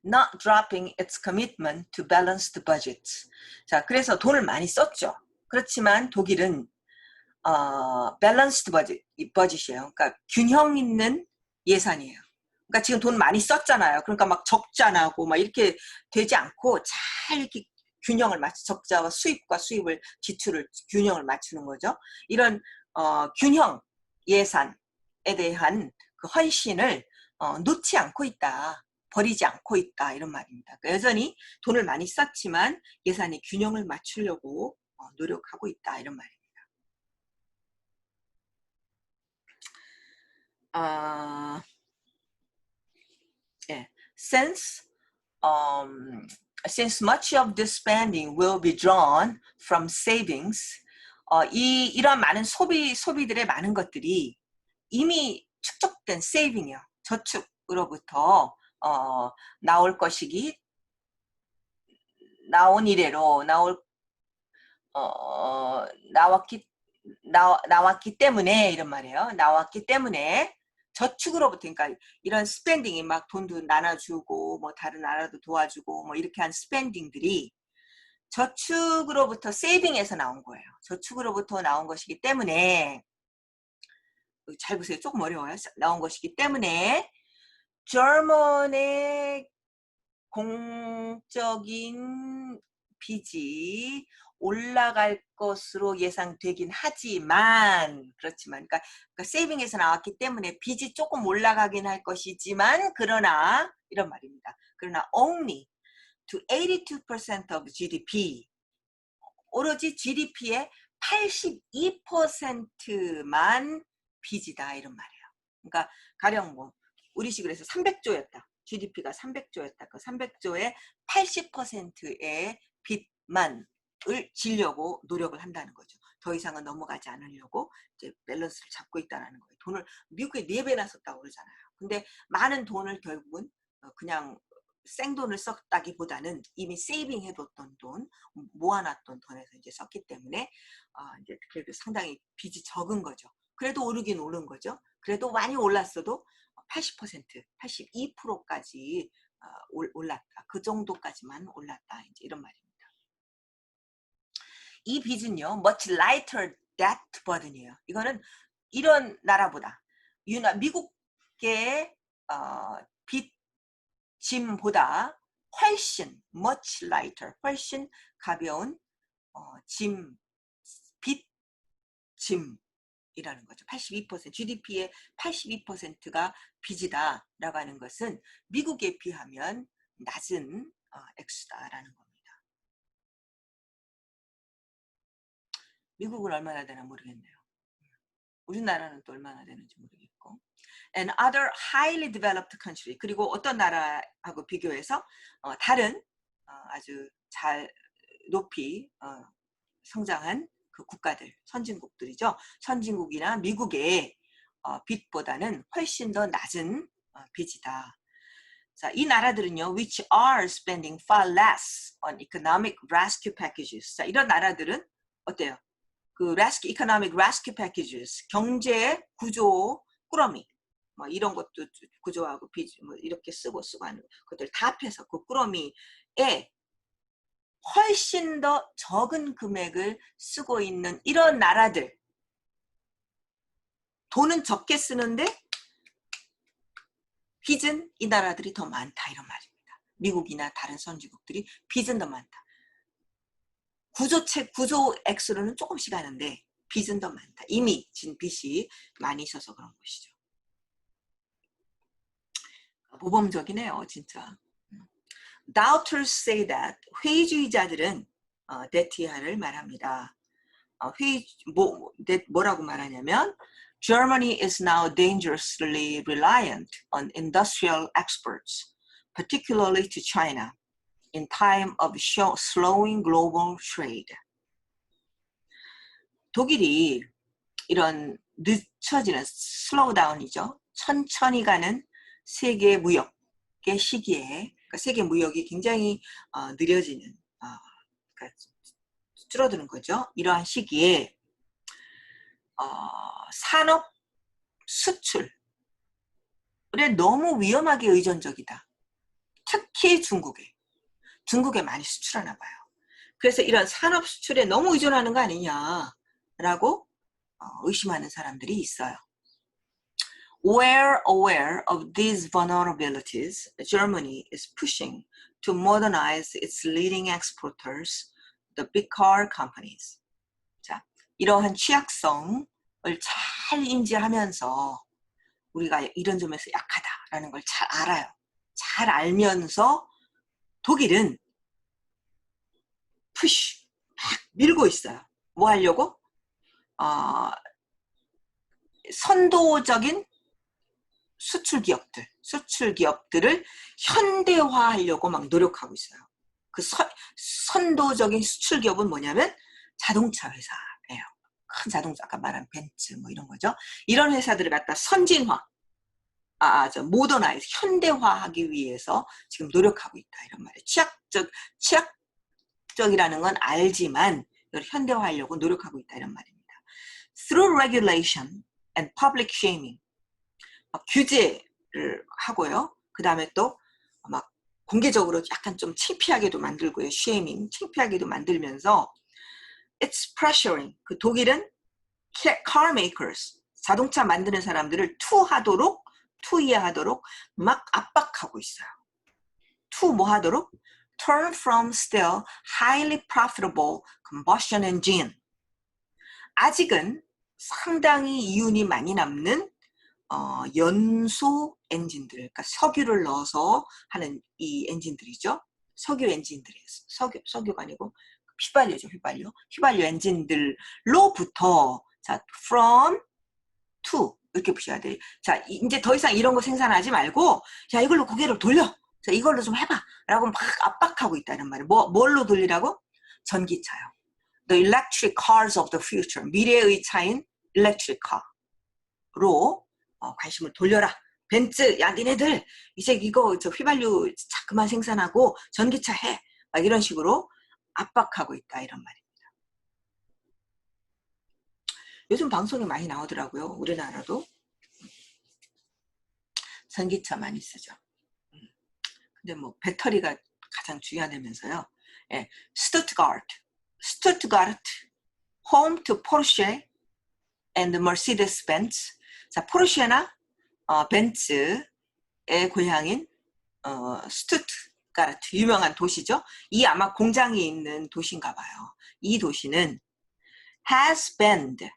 not dropping its commitment to balance the budget. 자, 그래서 돈을 많이 썼죠. 그렇지만 독일은 balanced budget이에요. 그러니까 균형 있는 예산이에요. 그러니까 지금 돈 많이 썼잖아요. 그러니까 막 적자 나고 막 이렇게 되지 않고 잘 이렇게 균형을 적자와 수입을 지출을 균형을 맞추는 거죠. 이런 균형 예산에 대한 그 헌신을 놓지 않고 있다. 버리지 않고 있다. 이런 말입니다. 그러니까 여전히 돈을 많이 썼지만 예산의 균형을 맞추려고 노력하고 있다. 이런 말입니다. 예. Since much of this spending will be drawn from savings, 이런 많은 소비들의 많은 것들이 이미 축적된 saving이요. 저축으로부터 나온 이래로 나왔기 때문에 이런 말이에요. 나왔기 때문에 저축으로부터, 그러니까 이런 스pen딩이 막 돈도 나눠주고 뭐 다른 나라도 도와주고 뭐 이렇게 한 스pen딩들이 저축으로부터 세이빙에서 나온 거예요. 저축으로부터 나온 것이기 때문에, 잘 보세요. 조금 어려워요. 나온 것이기 때문에 저먼의 공적인 빚이 올라갈 것으로 예상되긴 하지만, 그러니까 세이빙에서 나왔기 때문에 빚이 조금 올라가긴 할 것이지만, 그러나 이런 말입니다. 그러나 only to 82% of GDP, 오로지 GDP의 82%만 빚이다, 이런 말이에요. 그러니까 가령 뭐 우리식으로 해서 300조였다. GDP가 300조였다. 그 300조의 80%의 빚만을 지려고 노력을 한다는 거죠. 더 이상은 넘어가지 않으려고 이제 밸런스를 잡고 있다는 거예요. 돈을 미국에 4배나 썼다고 그러잖아요. 근데 많은 돈을 결국은 그냥 생돈을 썼다기보다는 이미 세이빙 해뒀던 돈, 모아놨던 돈에서 이제 썼기 때문에 이제 그래도 상당히 빚이 적은 거죠. 그래도 오르긴 오른 거죠. 그래도 많이 올랐어도 80%, 82%까지 올랐다. 그 정도까지만 올랐다. 이제 이런 말입니다. 이 빚은요, much lighter debt burden이에요. 이거는 이런 나라보다, 미국의 빚 짐보다 훨씬 much lighter, 훨씬 가벼운 빚 짐이라는 거죠. 82%, GDP의 82%가 빚이다라고 하는 것은 미국에 비하면 낮은 액수다라는 겁니다. 미국은 얼마나 되나 모르겠네요. 우리나라는 또 얼마나 되는지 모르겠고. And other highly developed country, 그리고 어떤 나라하고 비교해서 다른 아주 잘 높이 성장한 그 국가들, 선진국들이죠. 선진국이나 미국의 빚보다는 훨씬 더 낮은 빚이다. 자, 이 나라들은요, which are spending far less on economic rescue packages. 자, 이런 나라들은 어때요? 그 economic rescue packages, 경제 구조 꾸러미, 뭐 이런 것도 구조하고 뭐 이렇게 쓰고 하는 것들 다 합해서 그 꾸러미에 훨씬 더 적은 금액을 쓰고 있는 이런 나라들, 돈은 적게 쓰는데 빚은 이 나라들이 더 많다, 이런 말입니다. 미국이나 다른 선진국들이 빚은 더 많다. 구조 액수로는 조금씩 하는데 빚은 더 많다. 이미 진 빚이 많이 있어서 그런 것이죠. 모범적이네요, 진짜. Doubters say that 회의주의자들은 that를 말합니다. 뭐라고 말하냐면 Germany is now dangerously reliant on industrial exports, particularly to China, in time of slowing global trade. 독일이 이런 늦춰지는 슬로우다운이죠. 천천히 가는 세계 무역의 시기에 그러니까 세계 무역이 굉장히 느려지는 그러니까 줄어드는 거죠. 이러한 시기에 산업 수출에 너무 위험하게 의존적이다. 특히 중국에 많이 수출하나 봐요. 그래서 이런 산업 수출에 너무 의존하는 거 아니냐라고 의심하는 사람들이 있어요. Aware of these vulnerabilities, Germany is pushing to modernize its leading exporters, the big car companies. 자, 이러한 취약성을 잘 인지하면서 우리가 이런 점에서 약하다라는 걸 잘 알아요. 잘 알면서 독일은 푸시 막 밀고 있어요. 뭐 하려고? 선도적인 수출 기업들을 현대화하려고 막 노력하고 있어요. 그 선도적인 수출 기업은 뭐냐면 자동차 회사예요. 큰 자동차, 아까 말한 벤츠 뭐 이런 거죠. 이런 회사들을 갖다 선진화, 모더나이즈, 현대화하기 위해서 지금 노력하고 있다 이런 말이에요. 취약적이라는 건 알지만 이걸 현대화하려고 노력하고 있다 이런 말입니다. Through regulation and public shaming, 규제를 하고요. 그 다음에 또 막 공개적으로 약간 좀 창피하게도 만들고요. shaming, 창피하게도 만들면서 it's pressuring, 그 독일은 car makers, 자동차 만드는 사람들을 투이해하도록 막 압박하고 있어요. 뭐 하도록? Turn from still highly profitable combustion engine. 아직은 상당히 이윤이 많이 남는 연소 엔진들, 그러니까 석유를 넣어서 하는 이 엔진들이죠. 석유 엔진들이에요. 석유가 아니고 휘발유 엔진들로부터 자, from to 이렇게 보셔야 돼요. 자, 이제 더 이상 이런 거 생산하지 말고 자, 이걸로 고개를 돌려. 자, 이걸로 좀 해봐. 라고 막 압박하고 있다는 말이에요. 뭘로 돌리라고? 전기차요. The electric cars of the future. 미래의 차인 electric car로 관심을 돌려라. 벤츠, 야 니네들 이제 이거 휘발유 그만 생산하고 전기차 해. 막 이런 식으로 압박하고 있다 이런 말입니다. 요즘 방송에 많이 나오더라고요. 우리나라도 전기차 많이 쓰죠. 근데 뭐 배터리가 가장 중요하다면서요. 예, Stuttgart, home to Porsche and Mercedes-Benz. 자, 포르쉐나 벤츠의 고향인 스투트가르트, 유명한 도시죠. 이 아마 공장이 있는 도시인가 봐요. 이 도시는 has banned,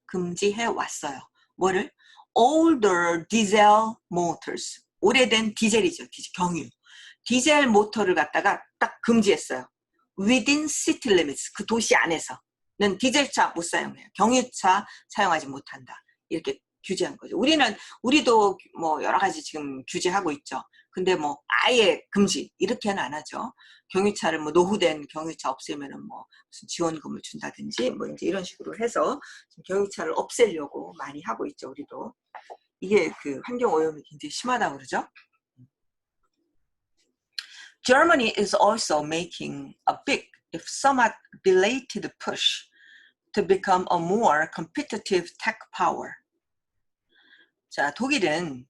금지해 왔어요. 뭐를? older diesel motors, 오래된 디젤이죠. 경유. 디젤 모터를 갖다가 딱 금지했어요. within city limits, 그 도시 안에서는 디젤차 못 사용해요. 경유차 사용하지 못한다. 이렇게 규제한 거죠. 우리도 뭐 여러 가지 지금 규제하고 있죠. 근데 뭐 아예 금지 이렇게는 안 하죠. 경유차를 뭐 노후된 경유차 없애면은 뭐 무슨 지원금을 준다든지 뭐 이제 이런 식으로 해서 경유차를 없애려고 많이 하고 있죠. 우리도 이게 그 환경 오염이 굉장히 심하다고 그러죠. Germany is also making a big, if somewhat belated push to become a more competitive tech power. 자, 독일은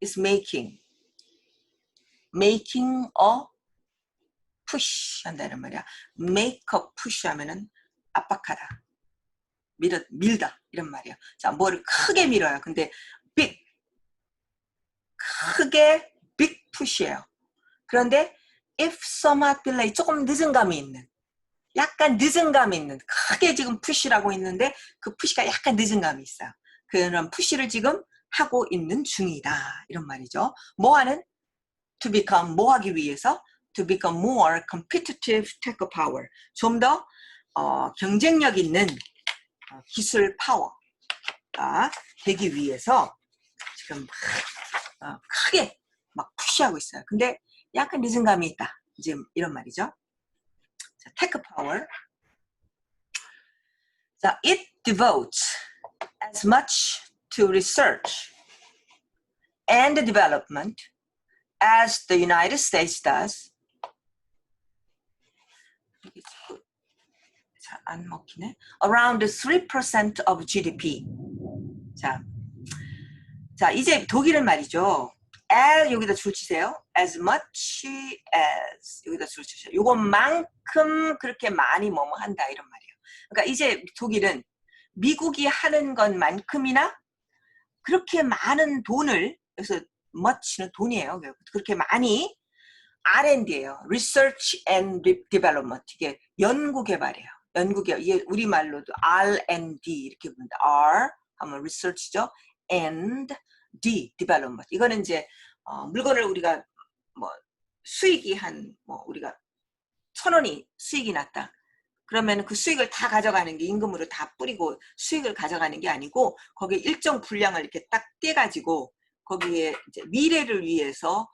is making a push 한다는 말이야. make a push 하면은 압박하다, 밀다 이런 말이야. 자, 뭐를 크게 밀어요. 근데 크게 big push예요. 그런데 if somewhat delayed, 조금 늦은 감이 있는, 약간 늦은 감이 있는, 크게 지금 push라고 있는데 그 push가 약간 늦은 감이 있어요. 그런 push를 지금 하고 있는 중이다. 이런 말이죠. 뭐 하는? To become, 뭐 하기 위해서? To become more competitive tech power. 좀 더 경쟁력 있는 기술 파워가 되기 위해서 지금 크게 막 푸시하고 있어요. 근데 약간 리듬감이 있다. 지금 이런 말이죠. 자, 테크 파워. 자, it devotes as much to research and development as the United States does. 잘 안 먹히네. Around 3% of GDP. 자, 이제 독일은 말이죠. as 여기다 줄 치세요. as much as 여기다 줄 치세요. 요것만큼 그렇게 많이 뭐뭐 한다 이런 말이에요. 그러니까 이제 독일은 미국이 하는 것만큼이나 그렇게 많은 돈을, 그래서 much는 돈이에요. 그렇게 많이 R&D예요. Research and Development. 이게 연구 개발이에요. 연구 개발. 이게 우리말로도 R&D 이렇게 부른다. R 하면 research죠. and D development. 이거는 이제 물건을 우리가 뭐 수익이 뭐 우리가 1,000원이 수익이 났다. 그러면 그 수익을 다 가져가는 게 임금으로 다 뿌리고 수익을 가져가는 게 아니고 거기에 일정 분량을 이렇게 딱 떼가지고 거기에 이제 미래를 위해서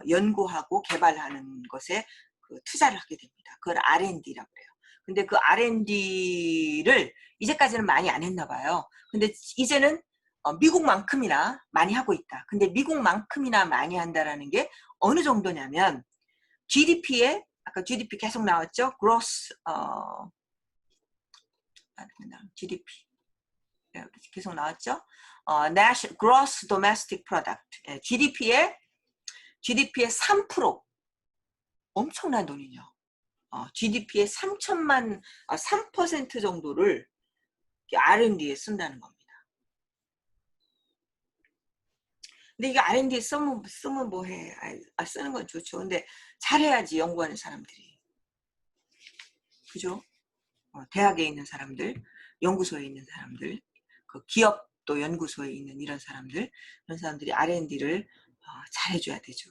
연구하고 개발하는 것에 그 투자를 하게 됩니다. 그걸 R&D라고 해요. 근데 그 R&D를 이제까지는 많이 안 했나 봐요. 근데 이제는 미국만큼이나 많이 하고 있다. 근데 미국만큼이나 많이 한다라는 게 어느 정도냐면 GDP에 아까 GDP 계속 나왔죠? gross GDP 계속 나왔죠? gross domestic product GDP의 3% 엄청난 돈이죠. GDP의 3% 정도를 R&D에 쓴다는 겁니다. 근데 이게 R&D에 쓰면 뭐해? 쓰는 건 좋죠. 근데 잘해야지 연구하는 사람들이. 그죠? 대학에 있는 사람들, 연구소에 있는 사람들, 그 기업도 연구소에 있는 이런 사람들이 R&D를 잘해줘야 되죠.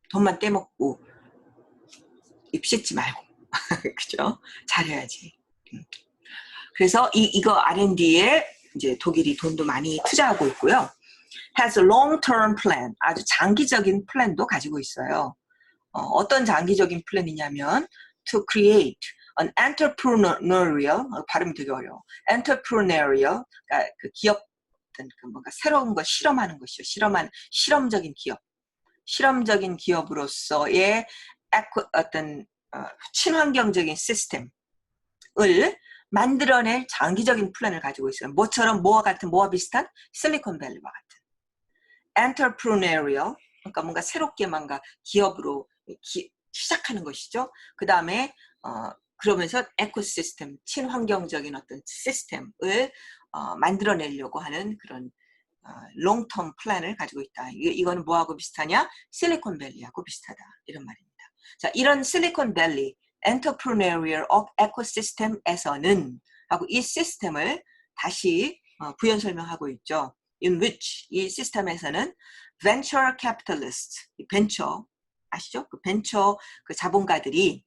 돈만 떼먹고 입 씻지 말고. 그죠? 잘해야지. 그래서 이거 R&D에 이제 독일이 돈도 많이 투자하고 있고요. has a long-term plan, 아주 장기적인 플랜도 가지고 있어요. 어떤 장기적인 플랜이냐면 to create an entrepreneurial, 발음이 되게 어려워. entrepreneurial, 그러니까 그 기업 어떤 그 뭔가 새로운 거 실험하는 것이죠. 실험적인 기업. 실험적인 기업으로서의 어떤 친환경적인 시스템을 만들어낼 장기적인 플랜을 가지고 있어요. 뭐와 비슷한? 실리콘밸리와 같은. entrepreneurial, 그러니까 뭔가 새롭게 뭔가 기업으로 시작하는 것이죠. 그 다음에 그러면서 에코시스템, 친환경적인 어떤 시스템을 만들어내려고 하는 그런 롱텀 플랜을 가지고 있다. 이거는 뭐하고 비슷하냐? 실리콘밸리하고 비슷하다. 이런 말입니다. 자, 이런 실리콘밸리, entrepreneurial ecosystem에서는 하고 이 시스템을 다시 부연 설명하고 있죠. in which 이 시스템에서는 venture capitalists, 벤처 아시죠? 그 벤처 그 자본가들이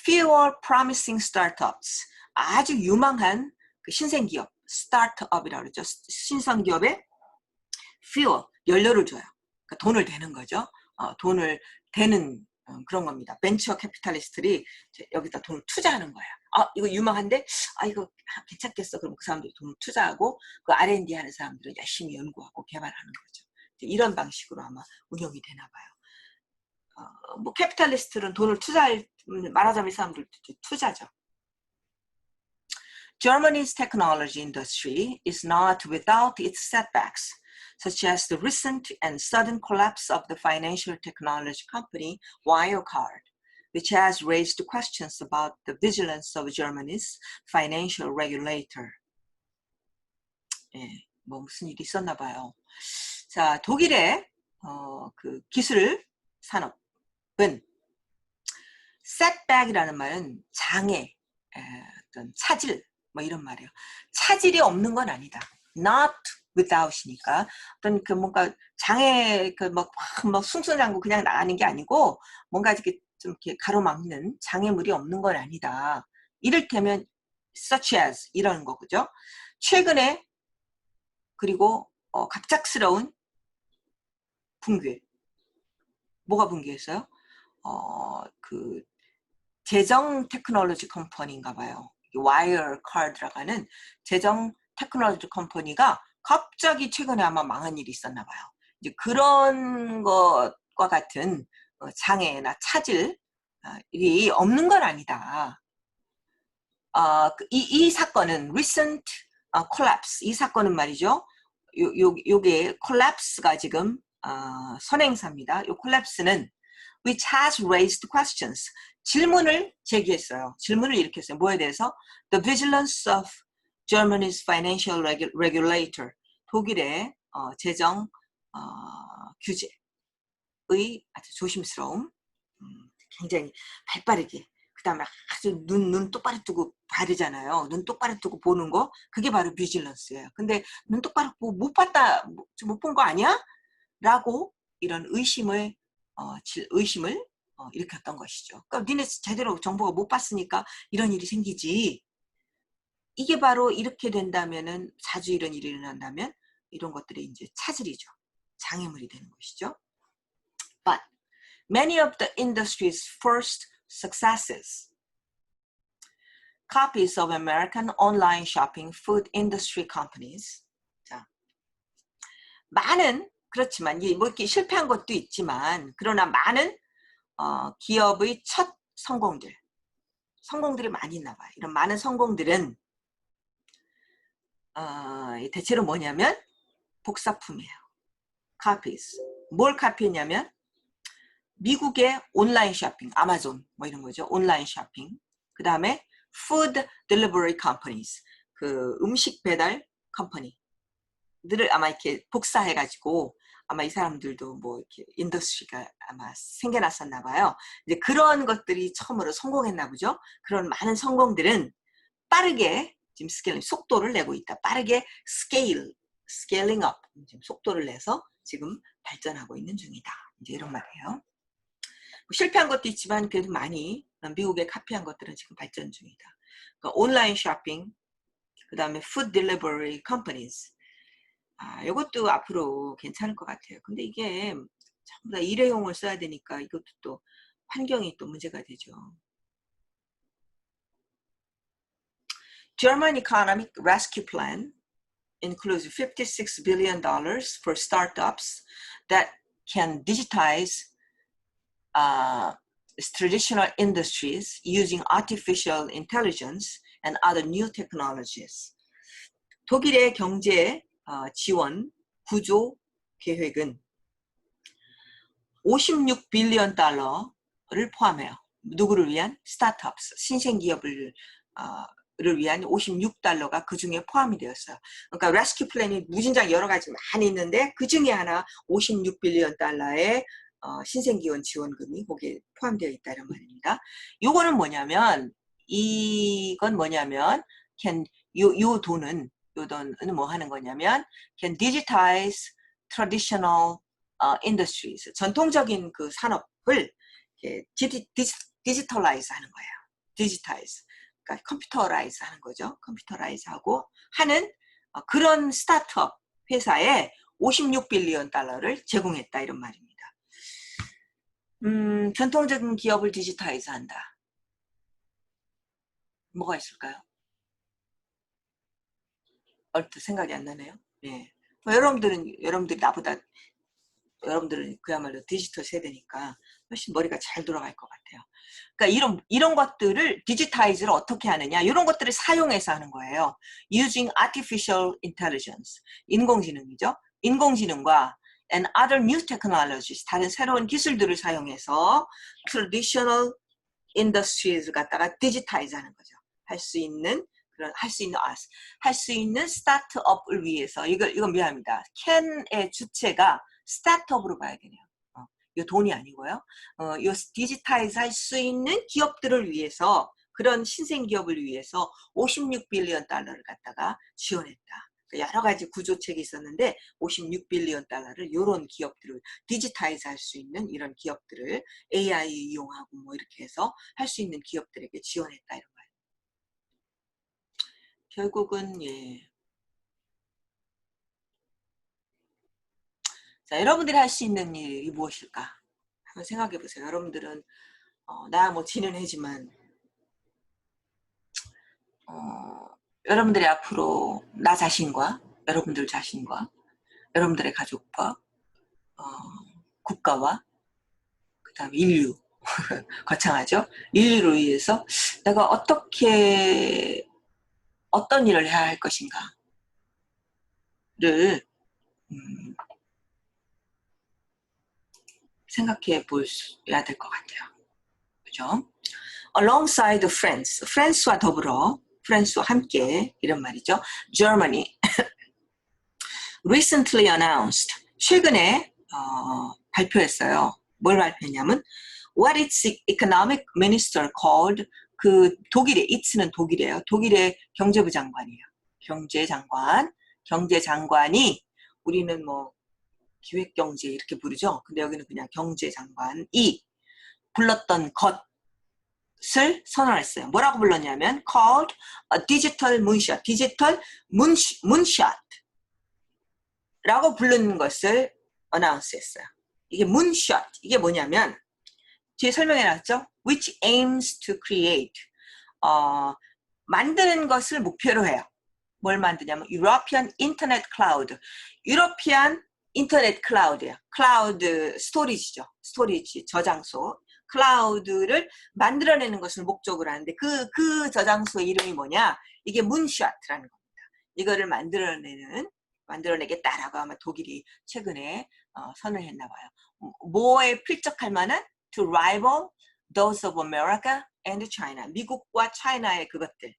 fewer promising startups, 아주 유망한 그 신생기업, 스타트업이라고 그러죠. 신성기업에 fewer, 연료를 줘요. 그러니까 돈을 대는 거죠. 돈을 대는 그런 겁니다. 벤처 캐피탈리스트들이 여기다 돈을 투자하는 거예요. 이거 유망한데? 이거 괜찮겠어. 그럼 그 사람들이 돈을 투자하고 그 R&D 하는 사람들은 열심히 연구하고 개발하는 거죠. 이런 방식으로 아마 운영이 되나 봐요. 뭐 캐피탈리스트는 돈을 말하자면 이 사람들 투자죠. Germany's technology industry is not without its setbacks, such as the recent and sudden collapse of the financial technology company Wirecard, which has raised questions about the vigilance of Germany's financial regulator. 뭐 무슨 일이 있었나 봐요. 자, 독일의 그 기술 산업은 setback이라는 말은 장애, 어떤 차질, 뭐 이런 말이에요. 차질이 없는 건 아니다. Not without이니까 어떤 그 뭔가 장애 그뭐 숭숭장구 그냥 나가는 게 아니고 뭔가 이렇게 좀 이렇게 가로막는 장애물이 없는 건 아니다. 이를테면 such as 이런 거 그죠? 최근에 그리고 갑작스러운 붕괴. 뭐가 붕괴했어요? 그 재정 테크놀로지 컴퍼니인가 봐요. 와이어 카드라고 하는 재정 테크놀로지 컴퍼니가 갑자기 최근에 아마 망한 일이 있었나 봐요. 이제 그런 것과 같은 장애나 차질이 없는 건 아니다. 이 사건은 recent collapse 이 사건은 말이죠. 요게 collapse가 지금 선행사입니다. 요 collapse는 which has raised questions 질문을 제기했어요. 질문을 일으켰어요. 뭐에 대해서? The vigilance of Germany's financial regulator 독일의 재정 규제의 아주 조심스러움 굉장히 발빠르게 그 다음에 아주 눈 똑바로 뜨고 바르잖아요. 눈 똑바로 뜨고 보는 거 그게 바로 비질런스예요. 근데 눈 똑바로 못 봤다 못 본 거 아니야? 라고 이런 의심을 일으켰던 것이죠. 그러니까 니네 제대로 정보가 못 봤으니까 이런 일이 생기지. 이게 바로 이렇게 된다면은 자주 이런 일이 일어난다면 이런 것들이 이제 차질이죠. 장애물이 되는 것이죠. But many of the industry's first successes, copies of American online shopping food industry companies. 자, 많은 그렇지만 뭐 이렇게 실패한 것도 있지만 그러나 많은 기업의 첫 성공들이 많이 있나 봐요. 이런 많은 성공들은 대체로 뭐냐면 복사품이에요. copies. 뭘 카피했냐면 미국의 온라인 쇼핑, 아마존 뭐 이런 거죠. 온라인 쇼핑. 그 다음에 food delivery companies. 그 음식 배달 컴퍼니들을 아마 이렇게 복사해가지고 아마 이 사람들도 뭐 이렇게 인더스트리가 아마 생겨났었나 봐요. 이제 그런 것들이 처음으로 성공했나 보죠. 그런 많은 성공들은 빠르게 지금 속도를 내고 있다. 빠르게 스케일링 업, 지금 속도를 내서 지금 발전하고 있는 중이다. 이제 이런 말이에요. 실패한 것도 있지만 그래도 많이 미국에 카피한 것들은 지금 발전 중이다. 그러니까 온라인 쇼핑, 그 다음에 푸드 딜리버리 컴퍼니즈. 이것도 앞으로 괜찮을 것 같아요. 근데 이게 전부 다 일회용을 써야 되니까 이것도 또 환경이 또 문제가 되죠. German Economic Rescue Plan includes $56 billion for startups that can digitize traditional industries using artificial intelligence and other new technologies. 독일의 경제 지원 구조 계획은 56빌리언 달러를 포함해요. 누구를 위한? 스타트업스, 신생기업을 위한 56달러가 그 중에 포함이 되었어요. 그러니까 레스큐 플랜이 무진장 여러 가지 많이 있는데 그 중에 하나 56빌리언 달러의 신생기업 지원금이 거기에 포함되어 있다는 말입니다. 이건 뭐냐면 요 돈은 뭐 하는 거냐면 can digitize traditional industries 전통적인 그 산업을 디지털라이즈 하는 거예요. 디지타이즈 그러니까 컴퓨터라이즈 하는 거죠. 컴퓨터라이즈 하고 하는 그런 스타트업 회사에 56빌리언 달러를 제공했다 이런 말입니다. 전통적인 기업을 디지타이즈 한다. 뭐가 있을까요? 얼핏 생각이 안 나네요. 예. 여러분들이 나보다 여러분들은 그야말로 디지털 세대니까 훨씬 머리가 잘 돌아갈 것 같아요. 그러니까 이런 것들을 디지타이즈를 어떻게 하느냐 이런 것들을 사용해서 하는 거예요. Using artificial intelligence 인공지능이죠. 인공지능과 and other new technologies 다른 새로운 기술들을 사용해서 traditional industries 갖다가 디지타이즈 하는 거죠. 할 수 있는 스타트업을 위해서 이건 미안합니다. 캔의 주체가 스타트업으로 봐야 되네요. 이 돈이 아니고요. 이 디지타이즈 할 수 있는 기업들을 위해서 그런 신생 기업을 위해서 56빌리언 달러를 갖다가 지원했다. 여러 가지 구조책이 있었는데 56빌리언 달러를 이런 기업들을 디지타이즈 할 수 있는 이런 기업들을 AI 이용하고 뭐 이렇게 해서 할 수 있는 기업들에게 지원했다 이런 거예요. 결국은 예. 자, 여러분들이 할 수 있는 일이 무엇일까? 한번 생각해 보세요. 여러분들은 나 뭐 지는 애지만 여러분들이 앞으로 나 자신과 여러분들 자신과 여러분들의 가족과 어, 국가와 그 다음에 인류 거창하죠. 인류를 위해서 내가 어떤 일을 해야 할 것인가를 생각해 보셔야 될 것 같아요. 그죠? Alongside friends, friends와 더불어 friends와 함께 이런 말이죠. Germany recently announced 최근에 발표했어요. 뭘 발표했냐면 what its economic minister called 그 독일의 it는 독일이에요. 독일의 경제부 장관이에요. 경제장관이 우리는 뭐 기획경제 이렇게 부르죠. 근데 여기는 그냥 경제장관이 불렀던 것을 선언했어요. 뭐라고 불렀냐면 called a digital moonshot, 디지털 문샷라고 부르는 것을 어나운스했어요. 이게 문샷, 이게 뭐냐면 뒤에 설명해놨죠. which aims to create 만드는 것을 목표로 해요. 뭘 만드냐면 European Internet Cloud, 유로피안 인터넷 클라우드예요. 클라우드 스토리지죠. 스토리지 저장소. 클라우드를 만들어내는 것을 목적으로 하는데 그 저장소의 이름이 뭐냐? 이게 문샷라는 겁니다. 이거를 만들어내겠다라고 아마 독일이 최근에 선을 했나 봐요. 뭐에 필적할 만한 to rival those of America and China. 미국과 차이나의 그것들.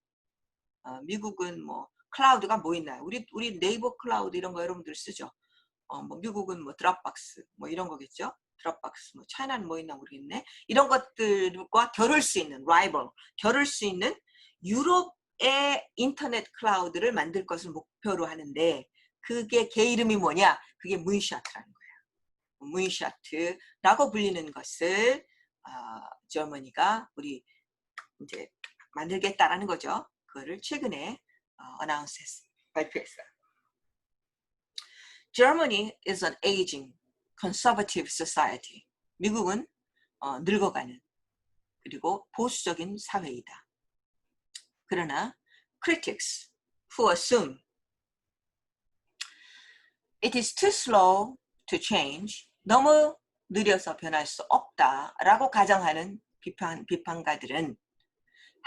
미국은 뭐 클라우드가 뭐 있나요? 우리 네이버 클라우드 이런 거 여러분들 쓰죠. 뭐 미국은 뭐 드랍박스 뭐 이런 거겠죠. 드랍박스 뭐 차이나는 뭐 있나 모르겠네. 이런 것들과 겨룰 수 있는 겨룰 수 있는 유럽의 인터넷 클라우드를 만들 것을 목표로 하는데 그게 걔 이름이 뭐냐? 그게 문샤트라는 거예요. 문샤트라고 불리는 것을 저머니가 우리 이제 만들겠다라는 거죠. 그거를 최근에 발표했어요. Germany is an aging, conservative society. 미국은 늙어가는 그리고 보수적인 사회이다. 그러나 critics who assume it is too slow to change, 너무 느려서 변할 수 없다라고 가정하는 비판가들은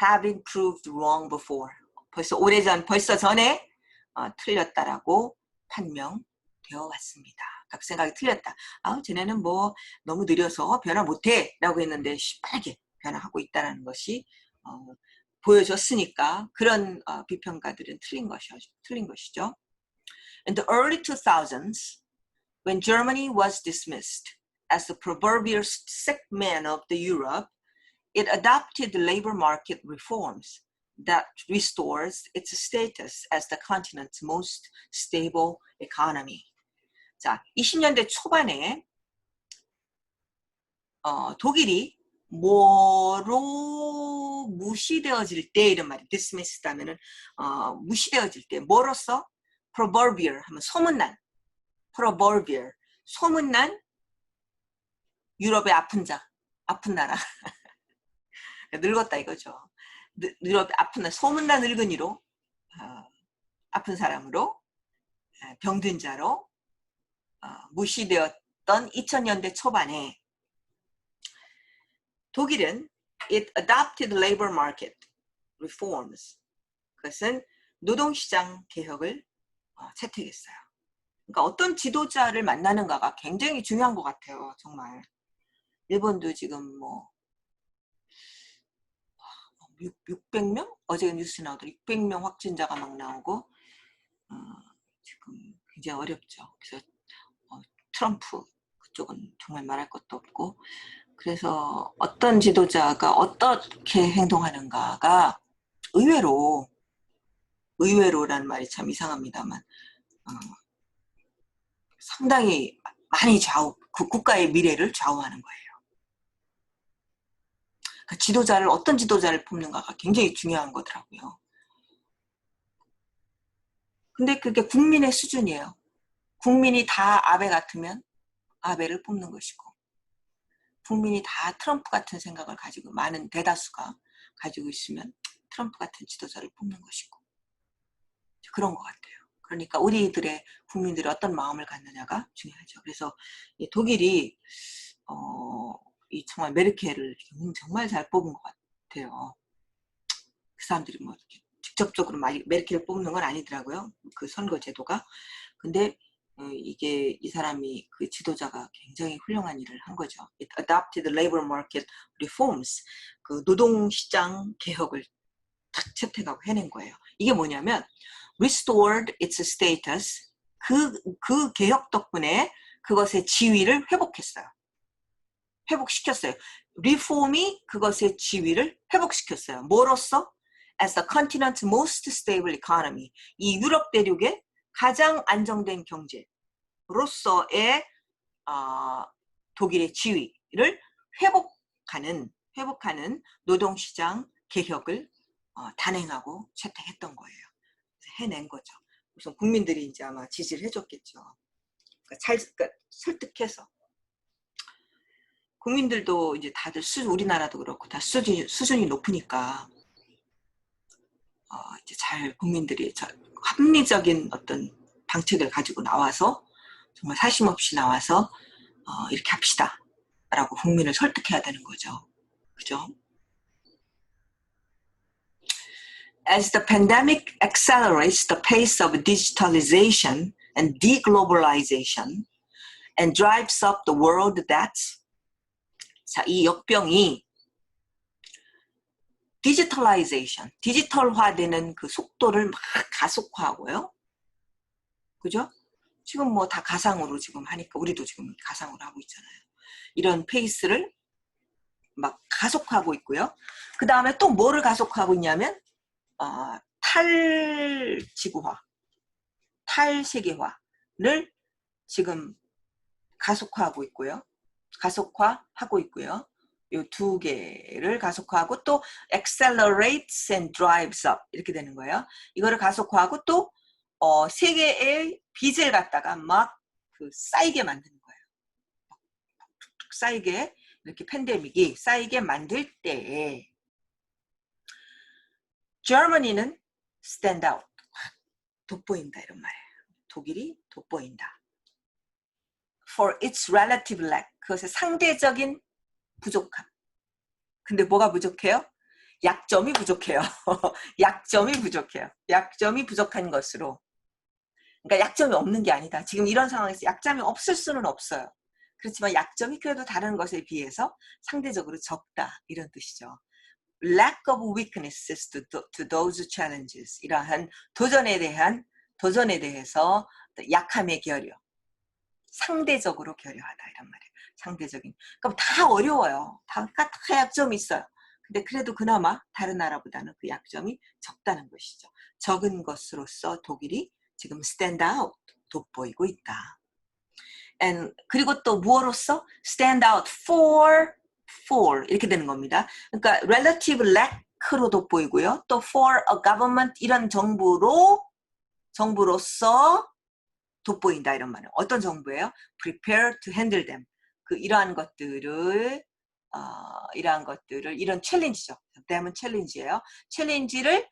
have been proved wrong before. 벌써 전에 틀렸다라고 판명되어 왔습니다. 각 생각이 틀렸다. 쟤네는 뭐 너무 느려서 변화 못해 라고 했는데 시빠르게 변화하고 있다는 것이 보여줬으니까 그런 비평가들은 틀린 것이죠. In the early 2000s, when Germany was dismissed as the proverbial sick man of the Europe, it adopted labor market reforms that restores its status as the continent's most stable economy. 자, 20년대 초반에 독일이 뭐로 무시되어질 때 이런 말이 dismissed 하면은 무시되어질 때 뭐로서 proverbial 하면 소문난 proverbial 소문난 유럽의 아픈 나라 늙었다 이거죠. 유럽의 소문난 늙은이로 아픈 사람으로 병든 자로 무시되었던 2000년대 초반에 독일은 it adopted labor market reforms. 그것은 노동시장 개혁을 채택했어요. 그러니까 어떤 지도자를 만나는가가 굉장히 중요한 것 같아요. 정말. 일본도 지금 뭐 600명? 어제 뉴스 나오더니 600명 확진자가 막 나오고 지금 굉장히 어렵죠. 그래서 트럼프 그쪽은 정말 말할 것도 없고 그래서 어떤 지도자가 어떻게 행동하는가가 의외로 의외로라는 말이 참 이상합니다만 상당히 많이 그 국가의 미래를 좌우하는 거예요. 그러니까 지도자를 어떤 지도자를 뽑는가가 굉장히 중요한 거더라고요. 근데 그게 국민의 수준이에요. 국민이 다 아베 같으면 아베를 뽑는 것이고 국민이 다 트럼프 같은 생각을 가지고 많은 대다수가 가지고 있으면 트럼프 같은 지도자를 뽑는 것이고 그런 것 같아요. 그러니까 우리들의 국민들이 어떤 마음을 갖느냐가 중요하죠. 그래서 독일이 이 정말 메르켈을 정말 잘 뽑은 것 같아요. 그 사람들이 뭐 직접적으로 메르켈을 뽑는 건 아니더라고요. 그 선거 제도가. 근데 이게 이 사람이 그 지도자가 굉장히 훌륭한 일을 한 거죠. It adopted labor market reforms. 그 노동시장 개혁을 탁 채택하고 해낸 거예요. 이게 뭐냐면 restored its status. 그 개혁 덕분에 그것의 지위를 회복했어요. 회복시켰어요. 리폼이 그것의 지위를 회복시켰어요. 뭐로써? As the continent's most stable economy. 이 유럽 대륙의 가장 안정된 경제로서의 독일의 지위를 회복하는 노동시장 개혁을 단행하고 채택했던 거예요. 해낸 거죠. 그래서 국민들이 이제 아마 지지를 해줬겠죠. 그러니까 설득해서. 국민들도 이제 다들 우리나라도 그렇고 다 수준이 높으니까 이제 잘 국민들이 합리적인 어떤 방책을 가지고 나와서 정말 사심 없이 나와서 이렇게 합시다 라고 국민을 설득해야 되는 거죠. 그죠? As the pandemic accelerates the pace of digitalization and deglobalization and drives up the world debts, 자, 이 역병이 디지털화되는 그 속도를 막 가속화하고요. 그죠? 지금 뭐 다 가상으로 지금 하니까 우리도 지금 가상으로 하고 있잖아요. 이런 페이스를 막 가속화하고 있고요. 그 다음에 또 뭐를 가속화하고 있냐면 탈지구화, 탈세계화를 지금 가속화하고 있고요. 이 두 개를 가속화하고 또 accelerates and drives up 이렇게 되는 거예요. 이거를 가속화하고 또 세계의 빚을 갖다가 막 쌓이게 만드는 거예요. 툭툭 쌓이게 이렇게 팬데믹이 쌓이게 만들 때에 Germany는 stand out, 돋보인다 이런 말이에요. 독일이 돋보인다. For its relative lack, 그것의 상대적인 부족함. 근데 뭐가 부족해요? 약점이 부족해요. 약점이 부족한 것으로. 그러니까 약점이 없는 게 아니다. 지금 이런 상황에서 약점이 없을 수는 없어요. 그렇지만 약점이 그래도 다른 것에 비해서 상대적으로 적다. 이런 뜻이죠. Lack of weaknesses to those challenges. 이러한 도전에 대해서 약함의 결여. 상대적으로 결여하다 이런 말이에요. 상대적인. 그럼 다 어려워요. 다 약점이 있어요. 근데 그래도 그나마 다른 나라보다는 그 약점이 적다는 것이죠. 적은 것으로서 독일이 지금 stand out, 돋보이고 있다. 그리고 또 무엇으로서? stand out for 이렇게 되는 겁니다. 그러니까 relative lack로 돋보이고요. 또 for a government 이런 정부로서 돋보인다 이런 말은 어떤 정부예요? Prepare to handle them. 이러한 것들을 이런 챌린지죠. them은 챌린지예요. 챌린지를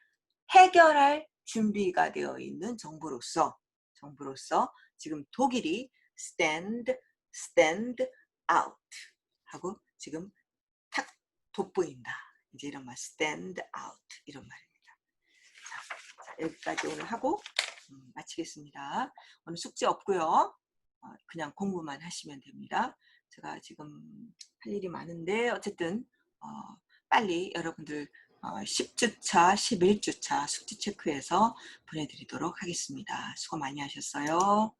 해결할 준비가 되어 있는 정부로서 지금 독일이 stand out 하고 지금 탁 돋보인다. 이제 이런 말 stand out 이런 말입니다. 자, 여기까지 오늘 하고 마치겠습니다. 오늘 숙제 없고요. 그냥 공부만 하시면 됩니다. 제가 지금 할 일이 많은데 어쨌든 빨리 여러분들 10주차, 11주차 숙제 체크해서 보내드리도록 하겠습니다. 수고 많이 하셨어요.